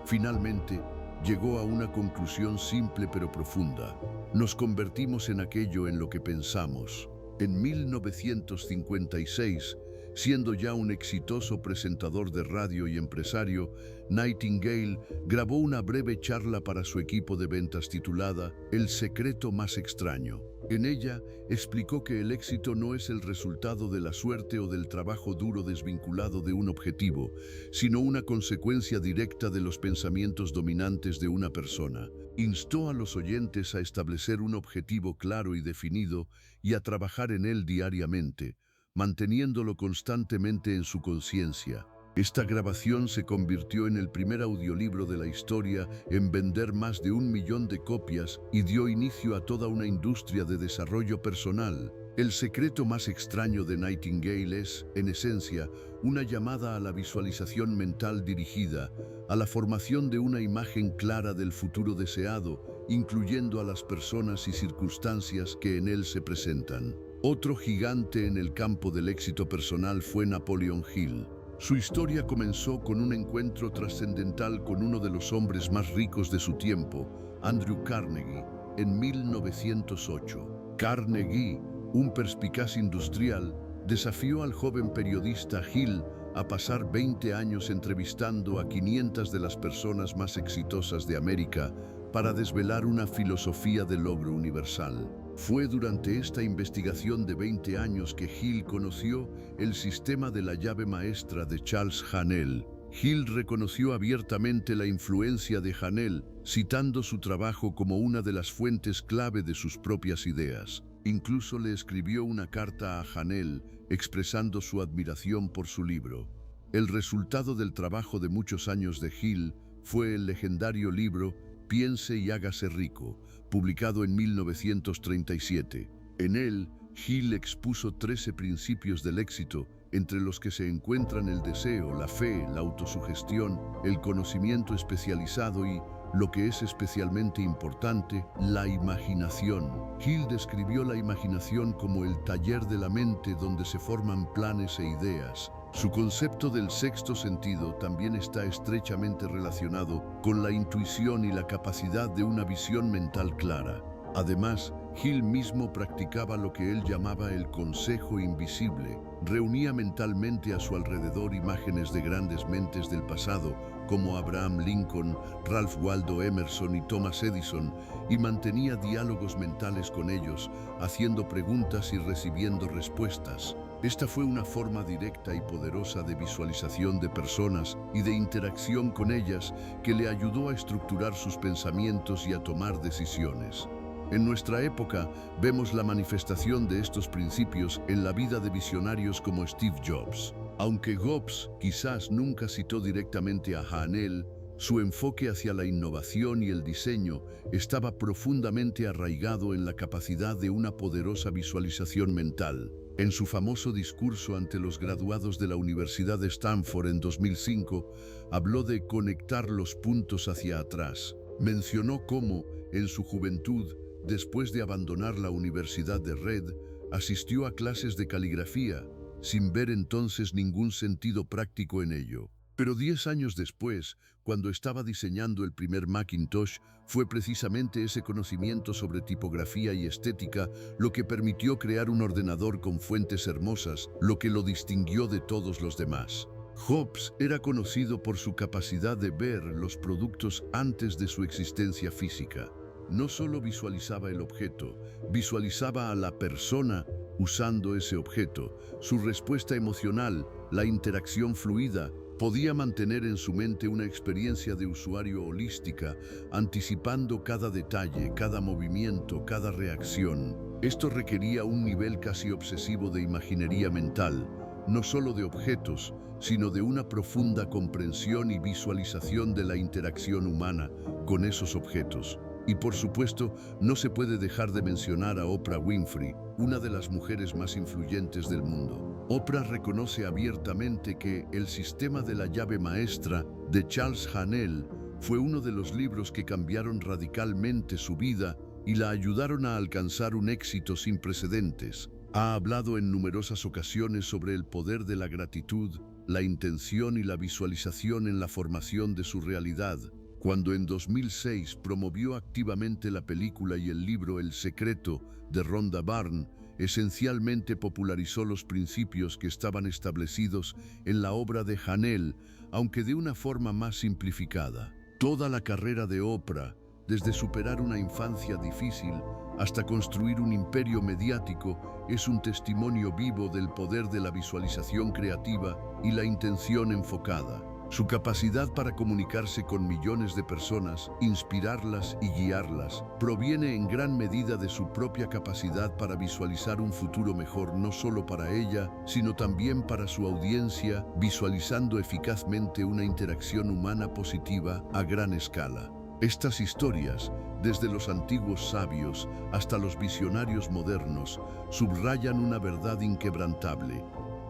Finalmente, llegó a una conclusión simple pero profunda: nos convertimos en aquello en lo que pensamos. En 1956, siendo ya un exitoso presentador de radio y empresario, Nightingale grabó una breve charla para su equipo de ventas titulada «El secreto más extraño». En ella, explicó que el éxito no es el resultado de la suerte o del trabajo duro desvinculado de un objetivo, sino una consecuencia directa de los pensamientos dominantes de una persona. Instó a los oyentes a establecer un objetivo claro y definido y a trabajar en él diariamente, manteniéndolo constantemente en su conciencia. Esta grabación se convirtió en el primer audiolibro de la historia en vender más de 1 millón de copias y dio inicio a toda una industria de desarrollo personal. El secreto más extraño de Nightingale es, en esencia, una llamada a la visualización mental dirigida, a la formación de una imagen clara del futuro deseado, incluyendo a las personas y circunstancias que en él se presentan. Otro gigante en el campo del éxito personal fue Napoleon Hill. Su historia comenzó con un encuentro trascendental con uno de los hombres más ricos de su tiempo, Andrew Carnegie, en 1908. Carnegie, un perspicaz industrial, desafió al joven periodista Hill a pasar 20 años entrevistando a 500 de las personas más exitosas de América para desvelar una filosofía de logro universal. Fue durante esta investigación de 20 años que Hill conoció el sistema de la llave maestra de Charles Haanel. Hill reconoció abiertamente la influencia de Haanel, citando su trabajo como una de las fuentes clave de sus propias ideas. Incluso le escribió una carta a Haanel expresando su admiración por su libro. El resultado del trabajo de muchos años de Hill fue el legendario libro Piense y hágase rico, publicado en 1937. En él, Hill expuso 13 principios del éxito, entre los que se encuentran el deseo, la fe, la autosugestión, el conocimiento especializado y, lo que es especialmente importante, la imaginación. Hill describió la imaginación como el taller de la mente donde se forman planes e ideas. Su concepto del sexto sentido también está estrechamente relacionado con la intuición y la capacidad de una visión mental clara. Además, Hill mismo practicaba lo que él llamaba el consejo invisible. Reunía mentalmente a su alrededor imágenes de grandes mentes del pasado, como Abraham Lincoln, Ralph Waldo Emerson y Thomas Edison, y mantenía diálogos mentales con ellos, haciendo preguntas y recibiendo respuestas. Esta fue una forma directa y poderosa de visualización de personas y de interacción con ellas que le ayudó a estructurar sus pensamientos y a tomar decisiones. En nuestra época, vemos la manifestación de estos principios en la vida de visionarios como Steve Jobs. Aunque Jobs quizás nunca citó directamente a Haanel, su enfoque hacia la innovación y el diseño estaba profundamente arraigado en la capacidad de una poderosa visualización mental. En su famoso discurso ante los graduados de la Universidad de Stanford en 2005, habló de conectar los puntos hacia atrás. Mencionó cómo, en su juventud, después de abandonar la Universidad de Red, asistió a clases de caligrafía, sin ver entonces ningún sentido práctico en ello. Pero 10 años después, cuando estaba diseñando el primer Macintosh, fue precisamente ese conocimiento sobre tipografía y estética lo que permitió crear un ordenador con fuentes hermosas, lo que lo distinguió de todos los demás. Jobs era conocido por su capacidad de ver los productos antes de su existencia física. No solo visualizaba el objeto, visualizaba a la persona usando ese objeto. Su respuesta emocional, la interacción fluida, podía mantener en su mente una experiencia de usuario holística, anticipando cada detalle, cada movimiento, cada reacción. Esto requería un nivel casi obsesivo de imaginería mental, no solo de objetos, sino de una profunda comprensión y visualización de la interacción humana con esos objetos. Y por supuesto, no se puede dejar de mencionar a Oprah Winfrey, una de las mujeres más influyentes del mundo. Oprah reconoce abiertamente que El sistema de la llave maestra de Charles Haanel fue uno de los libros que cambiaron radicalmente su vida y la ayudaron a alcanzar un éxito sin precedentes. Ha hablado en numerosas ocasiones sobre el poder de la gratitud, la intención y la visualización en la formación de su realidad. Cuando en 2006 promovió activamente la película y el libro El secreto de Rhonda Byrne, esencialmente popularizó los principios que estaban establecidos en la obra de Haanel, aunque de una forma más simplificada. Toda la carrera de Oprah, desde superar una infancia difícil hasta construir un imperio mediático, es un testimonio vivo del poder de la visualización creativa y la intención enfocada. Su capacidad para comunicarse con millones de personas, inspirarlas y guiarlas, proviene en gran medida de su propia capacidad para visualizar un futuro mejor no solo para ella, sino también para su audiencia, visualizando eficazmente una interacción humana positiva a gran escala. Estas historias, desde los antiguos sabios hasta los visionarios modernos, subrayan una verdad inquebrantable.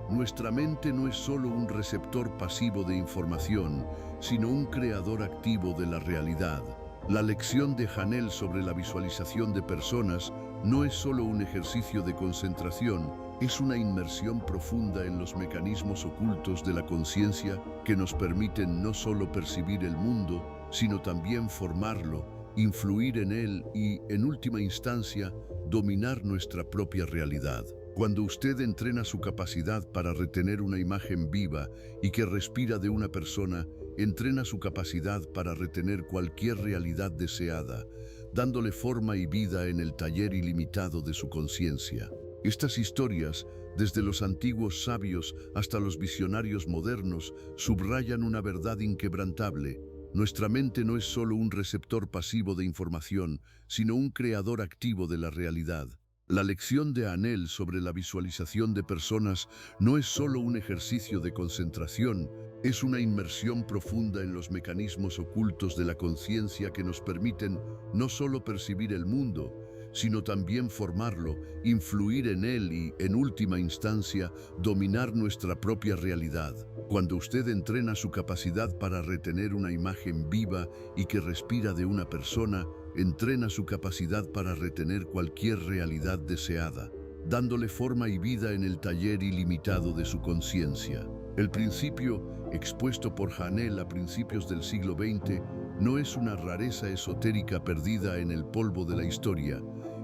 Nuestra mente no es solo un receptor pasivo de información, sino un creador activo de la realidad. La lección de Hanel sobre la visualización de personas no es solo un ejercicio de concentración, es una inmersión profunda en los mecanismos ocultos de la conciencia que nos permiten no solo percibir el mundo, sino también formarlo, influir en él y, en última instancia, dominar nuestra propia realidad. Cuando usted entrena su capacidad para retener una imagen viva y que respira de una persona, entrena su capacidad para retener cualquier realidad deseada, dándole forma y vida en el taller ilimitado de su conciencia. Estas historias, desde los antiguos sabios hasta los visionarios modernos, subrayan una verdad inquebrantable. Nuestra mente no es solo un receptor pasivo de información, sino un creador activo de la realidad. La lección de Hanel sobre la visualización de personas no es solo un ejercicio de concentración, es una inmersión profunda en los mecanismos ocultos de la conciencia que nos permiten no solo percibir el mundo, sino también formarlo, influir en él y, en última instancia, dominar nuestra propia realidad. Cuando usted entrena su capacidad para retener una imagen viva y que respira de una persona, entrena su capacidad para retener cualquier realidad deseada, dándole forma y vida en el taller ilimitado de su conciencia. El principio, expuesto por Hanel a principios del siglo XX, no es una rareza esotérica perdida en el polvo de la historia.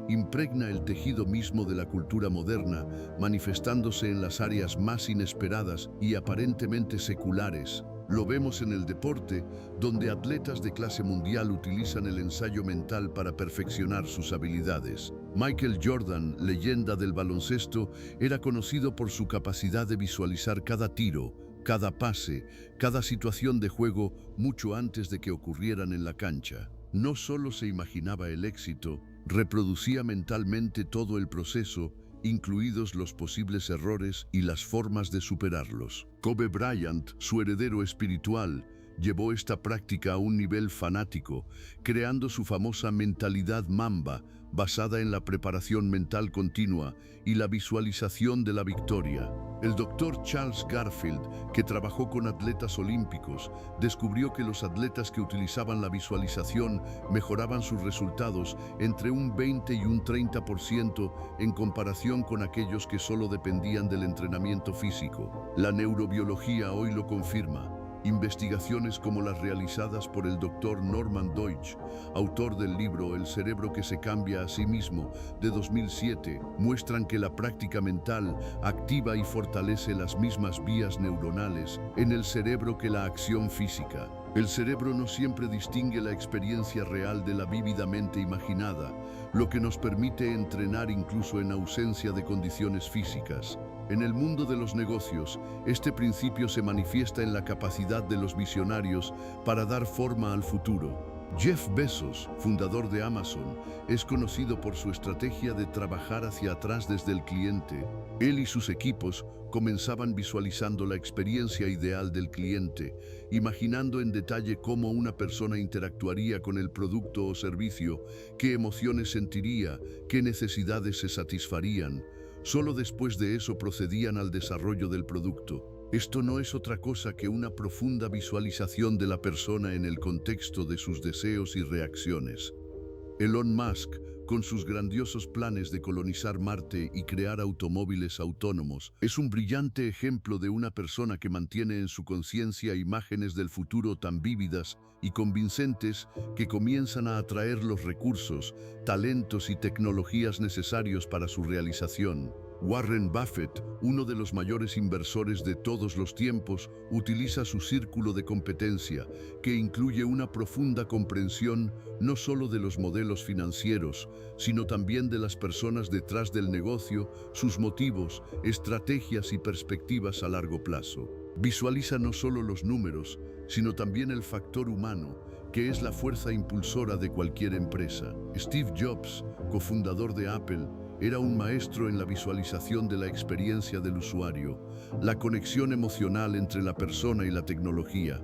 Impregna el tejido mismo de la cultura moderna, manifestándose en las áreas más inesperadas y aparentemente seculares. Lo vemos en el deporte, donde atletas de clase mundial utilizan el ensayo mental para perfeccionar sus habilidades. Michael Jordan, leyenda del baloncesto, era conocido por su capacidad de visualizar cada tiro, cada pase, cada situación de juego mucho antes de que ocurrieran en la cancha. No solo se imaginaba el éxito, reproducía mentalmente todo el proceso, incluidos los posibles errores y las formas de superarlos. Kobe Bryant, su heredero espiritual, llevó esta práctica a un nivel fanático, creando su famosa mentalidad Mamba, basada en la preparación mental continua y la visualización de la victoria. El doctor Charles Garfield, que trabajó con atletas olímpicos, descubrió que los atletas que utilizaban la visualización mejoraban sus resultados entre un 20 y un 30% en comparación con aquellos que solo dependían del entrenamiento físico. La neurobiología hoy lo confirma. Investigaciones como las realizadas por el Dr. Norman Deutsch, autor del libro El cerebro que se cambia a sí mismo, de 2007, muestran que la práctica mental activa y fortalece las mismas vías neuronales en el cerebro que la acción física. El cerebro no siempre distingue la experiencia real de la vívidamente imaginada, lo que nos permite entrenar incluso en ausencia de condiciones físicas. En el mundo de los negocios, este principio se manifiesta en la capacidad de los visionarios para dar forma al futuro. Jeff Bezos, fundador de Amazon, es conocido por su estrategia de trabajar hacia atrás desde el cliente. Él y sus equipos comenzaban visualizando la experiencia ideal del cliente, imaginando en detalle cómo una persona interactuaría con el producto o servicio, qué emociones sentiría, qué necesidades se satisfarían. Solo después de eso procedían al desarrollo del producto. Esto no es otra cosa que una profunda visualización de la persona en el contexto de sus deseos y reacciones. Elon Musk, con sus grandiosos planes de colonizar Marte y crear automóviles autónomos, es un brillante ejemplo de una persona que mantiene en su conciencia imágenes del futuro tan vívidas y convincentes que comienzan a atraer los recursos, talentos y tecnologías necesarios para su realización. Warren Buffett, uno de los mayores inversores de todos los tiempos, utiliza su círculo de competencia, que incluye una profunda comprensión no solo de los modelos financieros, sino también de las personas detrás del negocio, sus motivos, estrategias y perspectivas a largo plazo. Visualiza no solo los números, sino también el factor humano, que es la fuerza impulsora de cualquier empresa. Steve Jobs, cofundador de Apple, era un maestro en la visualización de la experiencia del usuario, la conexión emocional entre la persona y la tecnología.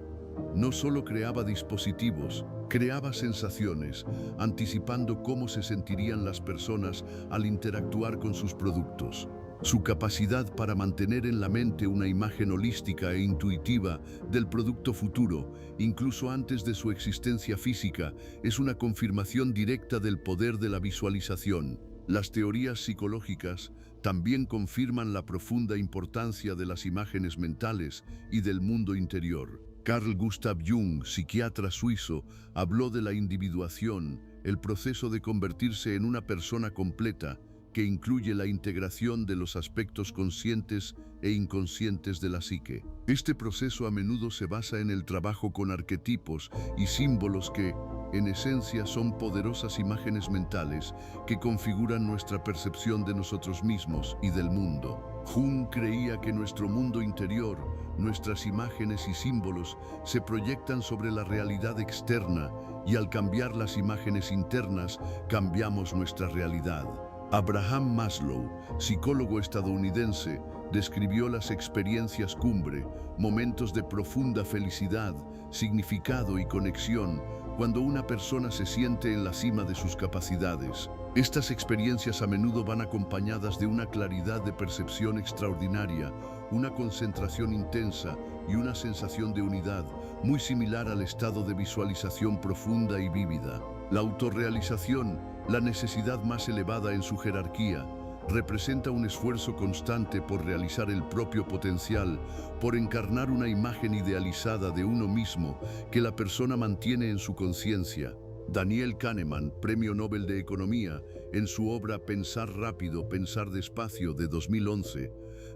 No solo creaba dispositivos, creaba sensaciones, anticipando cómo se sentirían las personas al interactuar con sus productos. Su capacidad para mantener en la mente una imagen holística e intuitiva del producto futuro, incluso antes de su existencia física, es una confirmación directa del poder de la visualización. Las teorías psicológicas también confirman la profunda importancia de las imágenes mentales y del mundo interior. Carl Gustav Jung, psiquiatra suizo, habló de la individuación, el proceso de convertirse en una persona completa, que incluye la integración de los aspectos conscientes e inconscientes de la psique. Este proceso a menudo se basa en el trabajo con arquetipos y símbolos que, en esencia, son poderosas imágenes mentales que configuran nuestra percepción de nosotros mismos y del mundo. Jung creía que nuestro mundo interior, nuestras imágenes y símbolos, se proyectan sobre la realidad externa y al cambiar las imágenes internas, cambiamos nuestra realidad. Abraham Maslow, psicólogo estadounidense, describió las experiencias cumbre, momentos de profunda felicidad, significado y conexión, cuando una persona se siente en la cima de sus capacidades. Estas experiencias a menudo van acompañadas de una claridad de percepción extraordinaria, una concentración intensa y una sensación de unidad, muy similar al estado de visualización profunda y vívida. La autorrealización, la necesidad más elevada en su jerarquía, representa un esfuerzo constante por realizar el propio potencial, por encarnar una imagen idealizada de uno mismo que la persona mantiene en su conciencia. Daniel Kahneman, Premio Nobel de Economía, en su obra Pensar rápido, pensar despacio de 2011,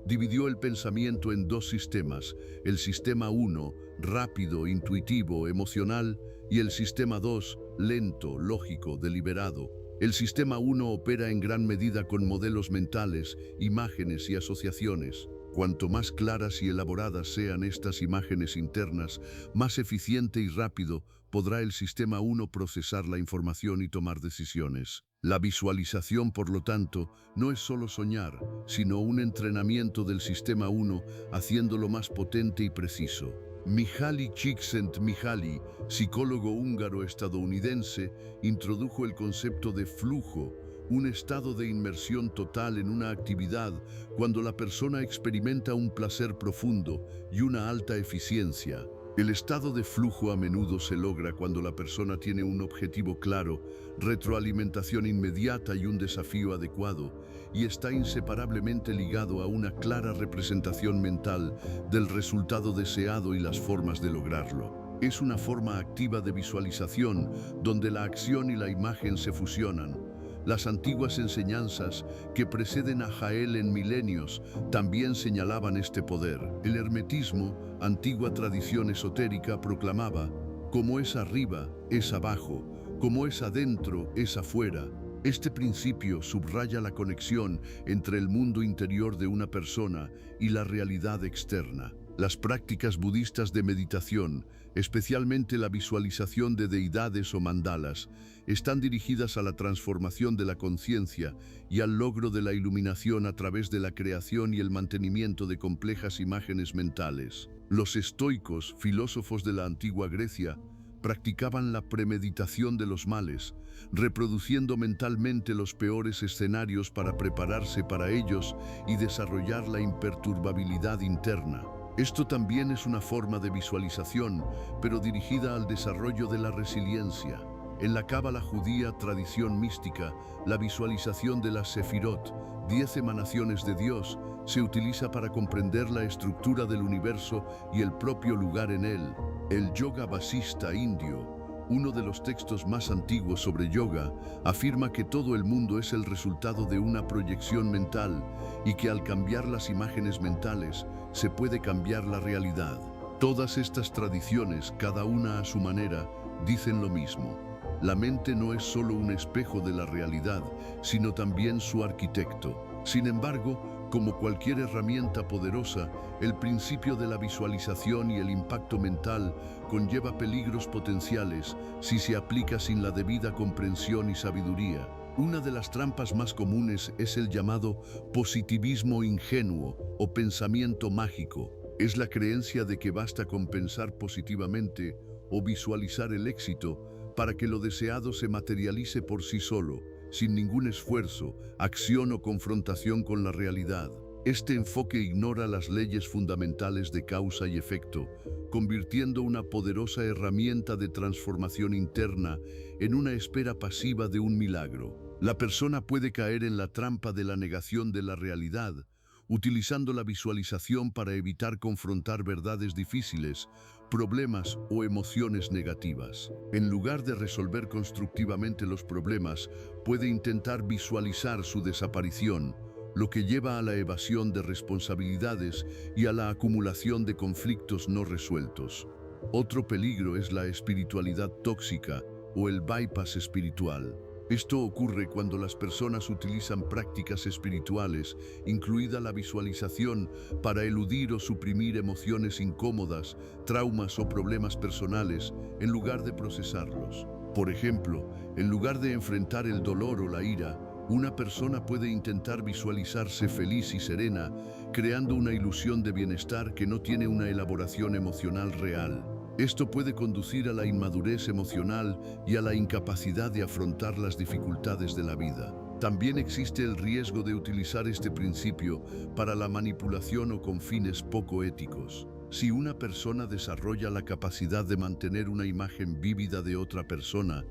dividió el pensamiento en dos sistemas: el sistema 1, rápido, intuitivo, emocional, y el sistema 2, lento, lógico, deliberado. El sistema 1 opera en gran medida con modelos mentales, imágenes y asociaciones. Cuanto más claras y elaboradas sean estas imágenes internas, más eficiente y rápido podrá el sistema 1 procesar la información y tomar decisiones. La visualización, por lo tanto, no es solo soñar, sino un entrenamiento del sistema 1, haciéndolo más potente y preciso. Mihaly Csikszentmihalyi, psicólogo húngaro-estadounidense, introdujo el concepto de flujo, un estado de inmersión total en una actividad cuando la persona experimenta un placer profundo y una alta eficiencia. El estado de flujo a menudo se logra cuando la persona tiene un objetivo claro, retroalimentación inmediata y un desafío adecuado, y está inseparablemente ligado a una clara representación mental del resultado deseado y las formas de lograrlo. Es una forma activa de visualización donde la acción y la imagen se fusionan. Las antiguas enseñanzas que preceden a Jael en milenios también señalaban este poder. El hermetismo, antigua tradición esotérica, proclamaba: como es arriba, es abajo, como es adentro, es afuera. Este principio subraya la conexión entre el mundo interior de una persona y la realidad externa. Las prácticas budistas de meditación, especialmente la visualización de deidades o mandalas, están dirigidas a la transformación de la conciencia y al logro de la iluminación a través de la creación y el mantenimiento de complejas imágenes mentales. Los estoicos, filósofos de la antigua Grecia, practicaban la premeditación de los males, reproduciendo mentalmente los peores escenarios para prepararse para ellos y desarrollar la imperturbabilidad interna. Esto también es una forma de visualización, pero dirigida al desarrollo de la resiliencia. En la cábala judía, tradición mística, la visualización de las sefirot, 10 emanaciones de Dios, se utiliza para comprender la estructura del universo y el propio lugar en él. El Yoga Vasista indio, uno de los textos más antiguos sobre yoga, afirma que todo el mundo es el resultado de una proyección mental y que al cambiar las imágenes mentales se puede cambiar la realidad. Todas estas tradiciones, cada una a su manera, dicen lo mismo. La mente no es solo un espejo de la realidad, sino también su arquitecto. Sin embargo, Como cualquier herramienta poderosa, el principio de la visualización y el impacto mental conlleva peligros potenciales si se aplica sin la debida comprensión y sabiduría. Una de las trampas más comunes es el llamado positivismo ingenuo o pensamiento mágico. Es la creencia de que basta con pensar positivamente o visualizar el éxito para que lo deseado se materialice por sí solo, sin ningún esfuerzo, acción o confrontación con la realidad. Este enfoque ignora las leyes fundamentales de causa y efecto, convirtiendo una poderosa herramienta de transformación interna en una espera pasiva de un milagro. La persona puede caer en la trampa de la negación de la realidad, utilizando la visualización para evitar confrontar verdades difíciles, problemas o emociones negativas. En lugar de resolver constructivamente los problemas, puede intentar visualizar su desaparición, lo que lleva a la evasión de responsabilidades y a la acumulación de conflictos no resueltos. Otro peligro es la espiritualidad tóxica o el bypass espiritual. Esto ocurre cuando las personas utilizan prácticas espirituales, incluida la visualización, para eludir o suprimir emociones incómodas, traumas o problemas personales, en lugar de procesarlos. Por ejemplo, en lugar de enfrentar el dolor o la ira, una persona puede intentar visualizarse feliz y serena, creando una ilusión de bienestar que no tiene una elaboración emocional real. Esto puede conducir a la inmadurez emocional y a la incapacidad de afrontar las dificultades de la vida. También existe el riesgo de utilizar este principio para la manipulación o con fines poco éticos. Si una persona desarrolla la capacidad de mantener una imagen vívida de otra persona,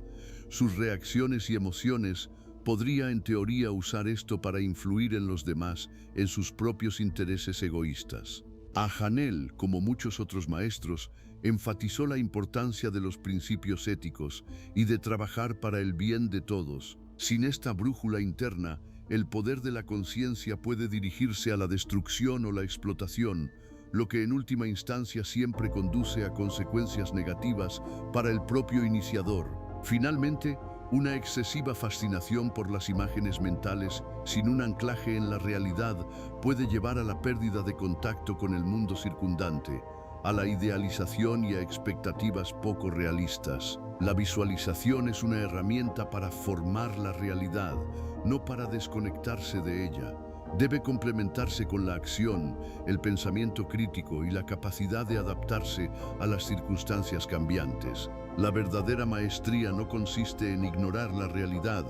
sus reacciones y emociones podría en teoría usar esto para influir en los demás en sus propios intereses egoístas. Hanel, como muchos otros maestros, enfatizó la importancia de los principios éticos y de trabajar para el bien de todos. Sin esta brújula interna, el poder de la conciencia puede dirigirse a la destrucción o la explotación, lo que en última instancia siempre conduce a consecuencias negativas para el propio iniciador. Finalmente, una excesiva fascinación por las imágenes mentales sin un anclaje en la realidad puede llevar a la pérdida de contacto con el mundo circundante, a la idealización y a expectativas poco realistas. La visualización es una herramienta para formar la realidad, no para desconectarse de ella. Debe complementarse con la acción, el pensamiento crítico y la capacidad de adaptarse a las circunstancias cambiantes. La verdadera maestría no consiste en ignorar la realidad,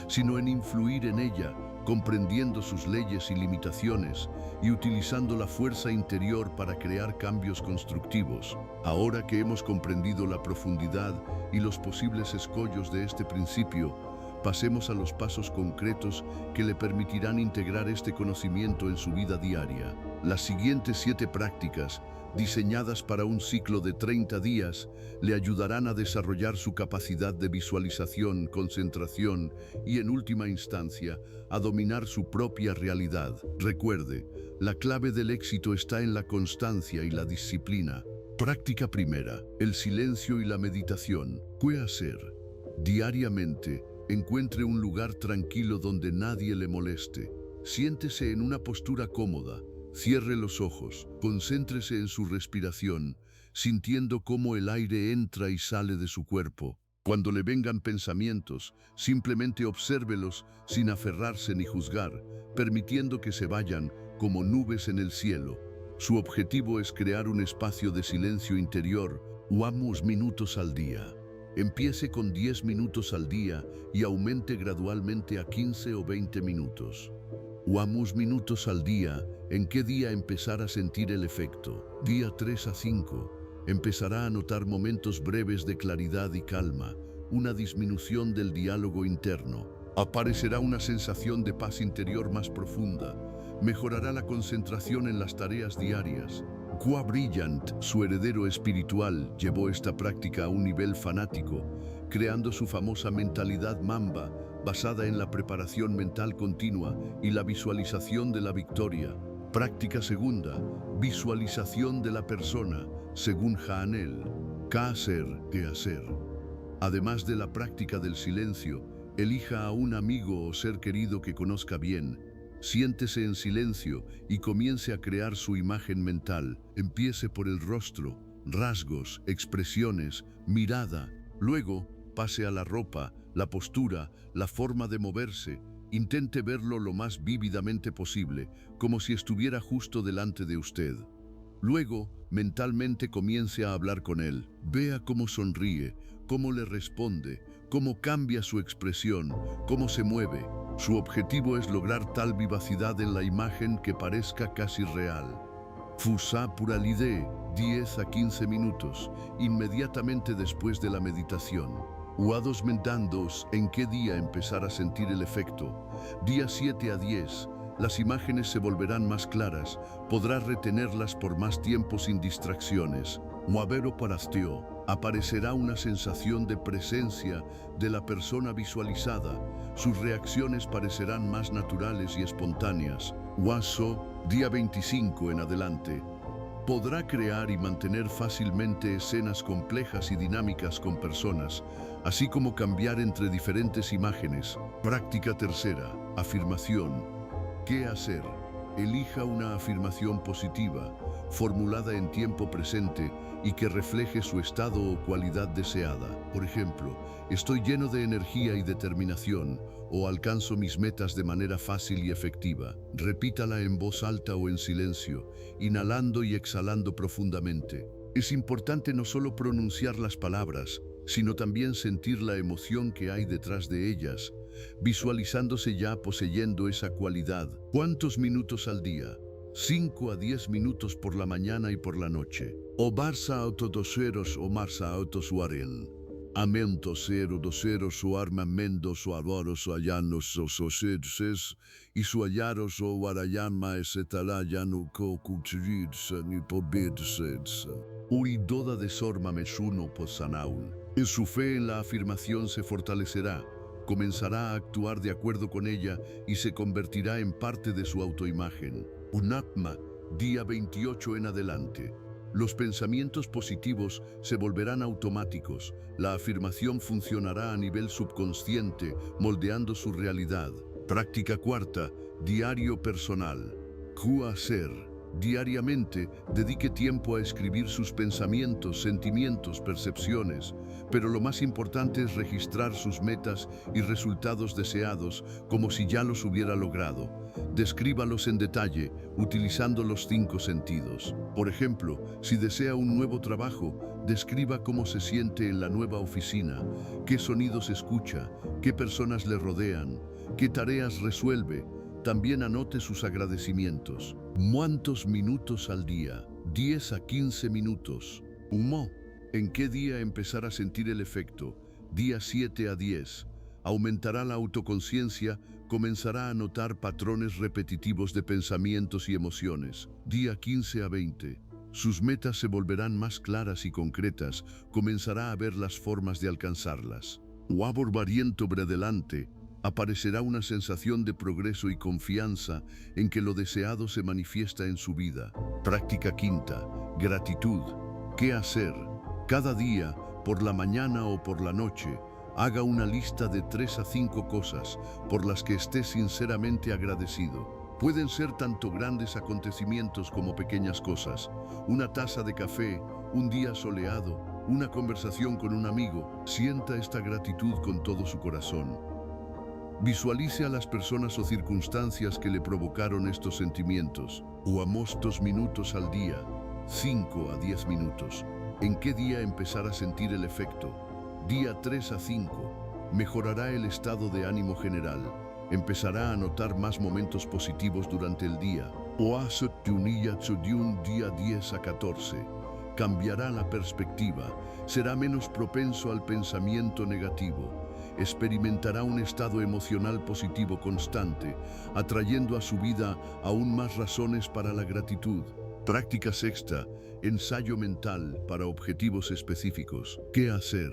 sino en influir en ella, comprendiendo sus leyes y limitaciones y utilizando la fuerza interior para crear cambios constructivos. Ahora que hemos comprendido la profundidad y los posibles escollos de este principio, pasemos a los pasos concretos que le permitirán integrar este conocimiento en su vida diaria. Las siguientes 7 prácticas, diseñadas para un ciclo de 30 días, le ayudarán a desarrollar su capacidad de visualización, concentración y, en última instancia, a dominar su propia realidad. Recuerde, la clave del éxito está en la constancia y la disciplina. Práctica primera: el silencio y la meditación. ¿Qué hacer? Diariamente, encuentre un lugar tranquilo donde nadie le moleste. Siéntese en una postura cómoda. Cierre los ojos, concéntrese en su respiración, sintiendo cómo el aire entra y sale de su cuerpo. Cuando le vengan pensamientos, simplemente obsérvelos sin aferrarse ni juzgar, permitiendo que se vayan como nubes en el cielo. Su objetivo es crear un espacio de silencio interior, unos minutos al día. Empiece con 10 minutos al día y aumente gradualmente a 15 o 20 minutos. Unos minutos al día. ¿En qué día empezar a sentir el efecto? Día 3 a 5. Empezará a notar momentos breves de claridad y calma, una disminución del diálogo interno. Aparecerá una sensación de paz interior más profunda. Mejorará la concentración en las tareas diarias. Qua Brillant, su heredero espiritual, llevó esta práctica a un nivel fanático, creando su famosa mentalidad Mamba, basada en la preparación mental continua y la visualización de la victoria. Práctica segunda: visualización de la persona, según Hanel. ¿Qué hacer? ¿Qué hacer? Además de la práctica del silencio, elija a un amigo o ser querido que conozca bien. Siéntese en silencio y comience a crear su imagen mental. Empiece por el rostro, rasgos, expresiones, mirada. Luego, pase a la ropa, la postura, la forma de moverse. Intente verlo lo más vívidamente posible, como si estuviera justo delante de usted. Luego, mentalmente comience a hablar con él. Vea cómo sonríe, cómo le responde, cómo cambia su expresión, cómo se mueve. Su objetivo es lograr tal vivacidad en la imagen que parezca casi real. Fusa pura l'idée, 10 a 15 minutos, inmediatamente después de la meditación. Uados mentandos, ¿en qué día empezar a sentir el efecto? Día 7 a 10. Las imágenes se volverán más claras, podrás retenerlas por más tiempo sin distracciones. Muavero parastio, aparecerá una sensación de presencia de la persona visualizada. Sus reacciones parecerán más naturales y espontáneas. Waso, día 25 en adelante. Podrá crear y mantener fácilmente escenas complejas y dinámicas con personas, así como cambiar entre diferentes imágenes. Práctica tercera, afirmación. ¿Qué hacer? Elija una afirmación positiva, formulada en tiempo presente y que refleje su estado o cualidad deseada. Por ejemplo, estoy lleno de energía y determinación, o alcanzo mis metas de manera fácil y efectiva. Repítala en voz alta o en silencio, inhalando y exhalando profundamente. Es importante no solo pronunciar las palabras, sino también sentir la emoción que hay detrás de ellas, visualizándose ya poseyendo esa cualidad. ¿Cuántos minutos al día? 5 a 10 minutos por la mañana y por la noche. O Barça autodoseros o Marsa autosuaren. Amento 020 o armamentos o aboros o allanos o sosedses y su allaros o warayama esetalaya ko kuchiritsa ni pobedsetsa. Uidoda de sorma mesuno posanaun. En su fe en la afirmación se fortalecerá, comenzará a actuar de acuerdo con ella y se convertirá en parte de su autoimagen. Unatma, día 28 en adelante. Los pensamientos positivos se volverán automáticos. La afirmación funcionará a nivel subconsciente, moldeando su realidad. Práctica cuarta, diario personal. ¿Qué hacer? Diariamente, dedique tiempo a escribir sus pensamientos, sentimientos, percepciones, pero lo más importante es registrar sus metas y resultados deseados como si ya los hubiera logrado. Descríbalos en detalle, utilizando los 5 sentidos. Por ejemplo, si desea un nuevo trabajo, describa cómo se siente en la nueva oficina, qué sonidos escucha, qué personas le rodean, qué tareas resuelve. También anote sus agradecimientos. ¿Cuántos minutos al día? 10 a 15 minutos. Humo. ¿En qué día empezar a sentir el efecto? Día 7 a 10. Aumentará la autoconciencia, comenzará a notar patrones repetitivos de pensamientos y emociones. Día 15 a 20. Sus metas se volverán más claras y concretas, comenzará a ver las formas de alcanzarlas. Wabor variento adelante. Aparecerá una sensación de progreso y confianza en que lo deseado se manifiesta en su vida. Práctica quinta, gratitud. ¿Qué hacer? Cada día, por la mañana o por la noche, haga una lista de 3 a 5 cosas por las que esté sinceramente agradecido. Pueden ser tanto grandes acontecimientos como pequeñas cosas. Una taza de café, un día soleado, una conversación con un amigo. Sienta esta gratitud con todo su corazón. Visualice a las personas o circunstancias que le provocaron estos sentimientos. Uamos 2 minutos al día, 5 a 10 minutos. ¿En qué día empezar a sentir el efecto? Día 3 a 5. Mejorará el estado de ánimo general. Empezará a notar más momentos positivos durante el día. Oasot de un día 10 a 14. Cambiará la perspectiva. Será menos propenso al pensamiento negativo. Experimentará un estado emocional positivo constante, atrayendo a su vida aún más razones para la gratitud. Práctica sexta, ensayo mental para objetivos específicos. ¿Qué hacer?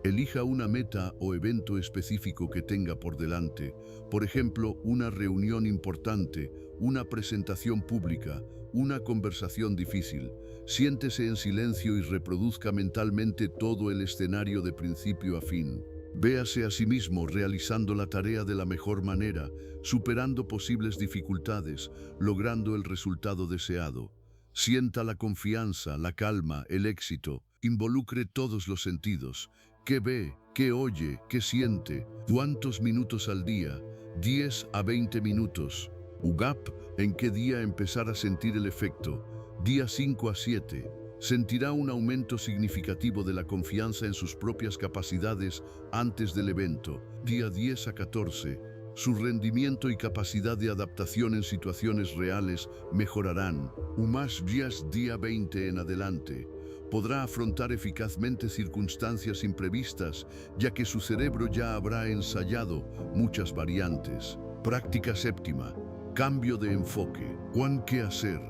Elija una meta o evento específico que tenga por delante, por ejemplo, una reunión importante, una presentación pública, una conversación difícil. Siéntese en silencio y reproduzca mentalmente todo el escenario de principio a fin. Véase a sí mismo realizando la tarea de la mejor manera, superando posibles dificultades, logrando el resultado deseado. Sienta la confianza, la calma, el éxito. Involucre todos los sentidos. ¿Qué ve? ¿Qué oye? ¿Qué siente? ¿Cuántos minutos al día? 10 a 20 minutos. UGAP, ¿en qué día empezar a sentir el efecto? Día 5 a 7. Sentirá un aumento significativo de la confianza en sus propias capacidades antes del evento. Día 10 a 14. Su rendimiento y capacidad de adaptación en situaciones reales mejorarán. Más días día 20 en adelante. Podrá afrontar eficazmente circunstancias imprevistas, ya que su cerebro ya habrá ensayado muchas variantes. Práctica séptima. Cambio de enfoque. ¿Qué hacer?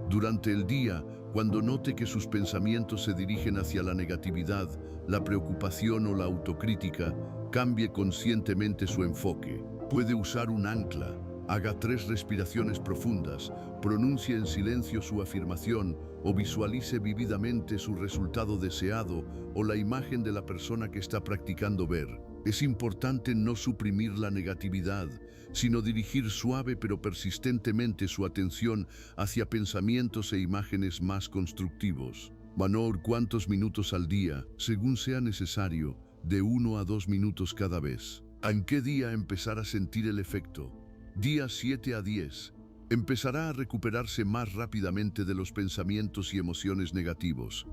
Durante el día, cuando note que sus pensamientos se dirigen hacia la negatividad, la preocupación o la autocrítica, cambie conscientemente su enfoque. Puede usar un ancla, haga 3 respiraciones profundas, pronuncie en silencio su afirmación o visualice vívidamente su resultado deseado o la imagen de la persona que está practicando ver. Es importante no suprimir la negatividad, sino dirigir suave pero persistentemente su atención hacia pensamientos e imágenes más constructivos. Manor, ¿cuántos minutos al día? Según sea necesario, de 1 a 2 minutos cada vez. ¿En qué día empezar a sentir el efecto? Día 7 a 10. Empezará a recuperarse más rápidamente de los pensamientos y emociones negativos.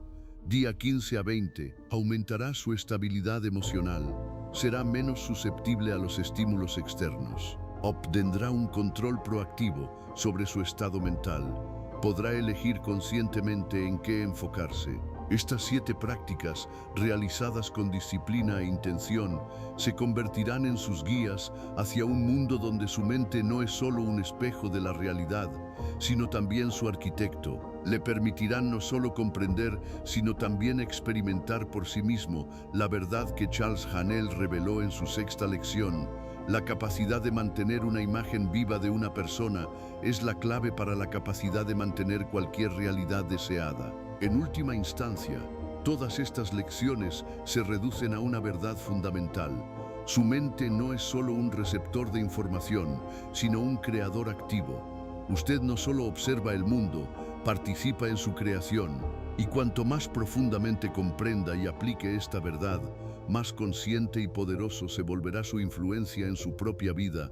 Día 15 a 20. Aumentará su estabilidad emocional. Será menos susceptible a los estímulos externos. Obtendrá un control proactivo sobre su estado mental. Podrá elegir conscientemente en qué enfocarse. Estas 7 prácticas, realizadas con disciplina e intención, se convertirán en sus guías hacia un mundo donde su mente no es solo un espejo de la realidad, sino también su arquitecto. Le permitirán no solo comprender, sino también experimentar por sí mismo la verdad que Charles Haanel reveló en su 6ª lección. La capacidad de mantener una imagen viva de una persona es la clave para la capacidad de mantener cualquier realidad deseada. En última instancia, todas estas lecciones se reducen a una verdad fundamental. Su mente no es solo un receptor de información, sino un creador activo. Usted no solo observa el mundo, participa en su creación, y cuanto más profundamente comprenda y aplique esta verdad, más consciente y poderoso se volverá su influencia en su propia vida.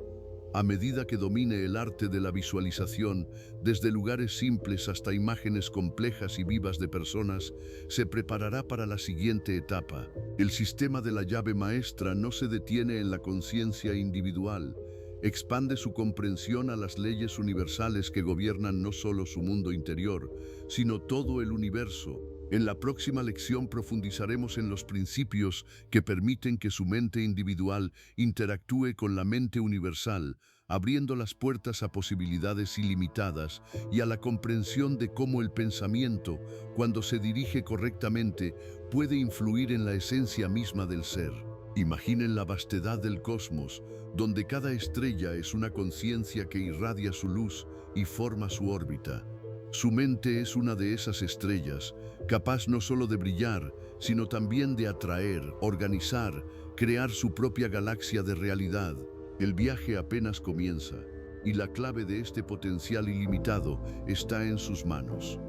A medida que domine el arte de la visualización, desde lugares simples hasta imágenes complejas y vivas de personas, se preparará para la siguiente etapa. El sistema de la llave maestra no se detiene en la conciencia individual, expande su comprensión a las leyes universales que gobiernan no solo su mundo interior, sino todo el universo. En la próxima lección profundizaremos en los principios que permiten que su mente individual interactúe con la mente universal, abriendo las puertas a posibilidades ilimitadas y a la comprensión de cómo el pensamiento, cuando se dirige correctamente, puede influir en la esencia misma del ser. Imaginen la vastedad del cosmos, donde cada estrella es una conciencia que irradia su luz y forma su órbita. Su mente es una de esas estrellas, capaz no solo de brillar, sino también de atraer, organizar, crear su propia galaxia de realidad. El viaje apenas comienza, y la clave de este potencial ilimitado está en sus manos.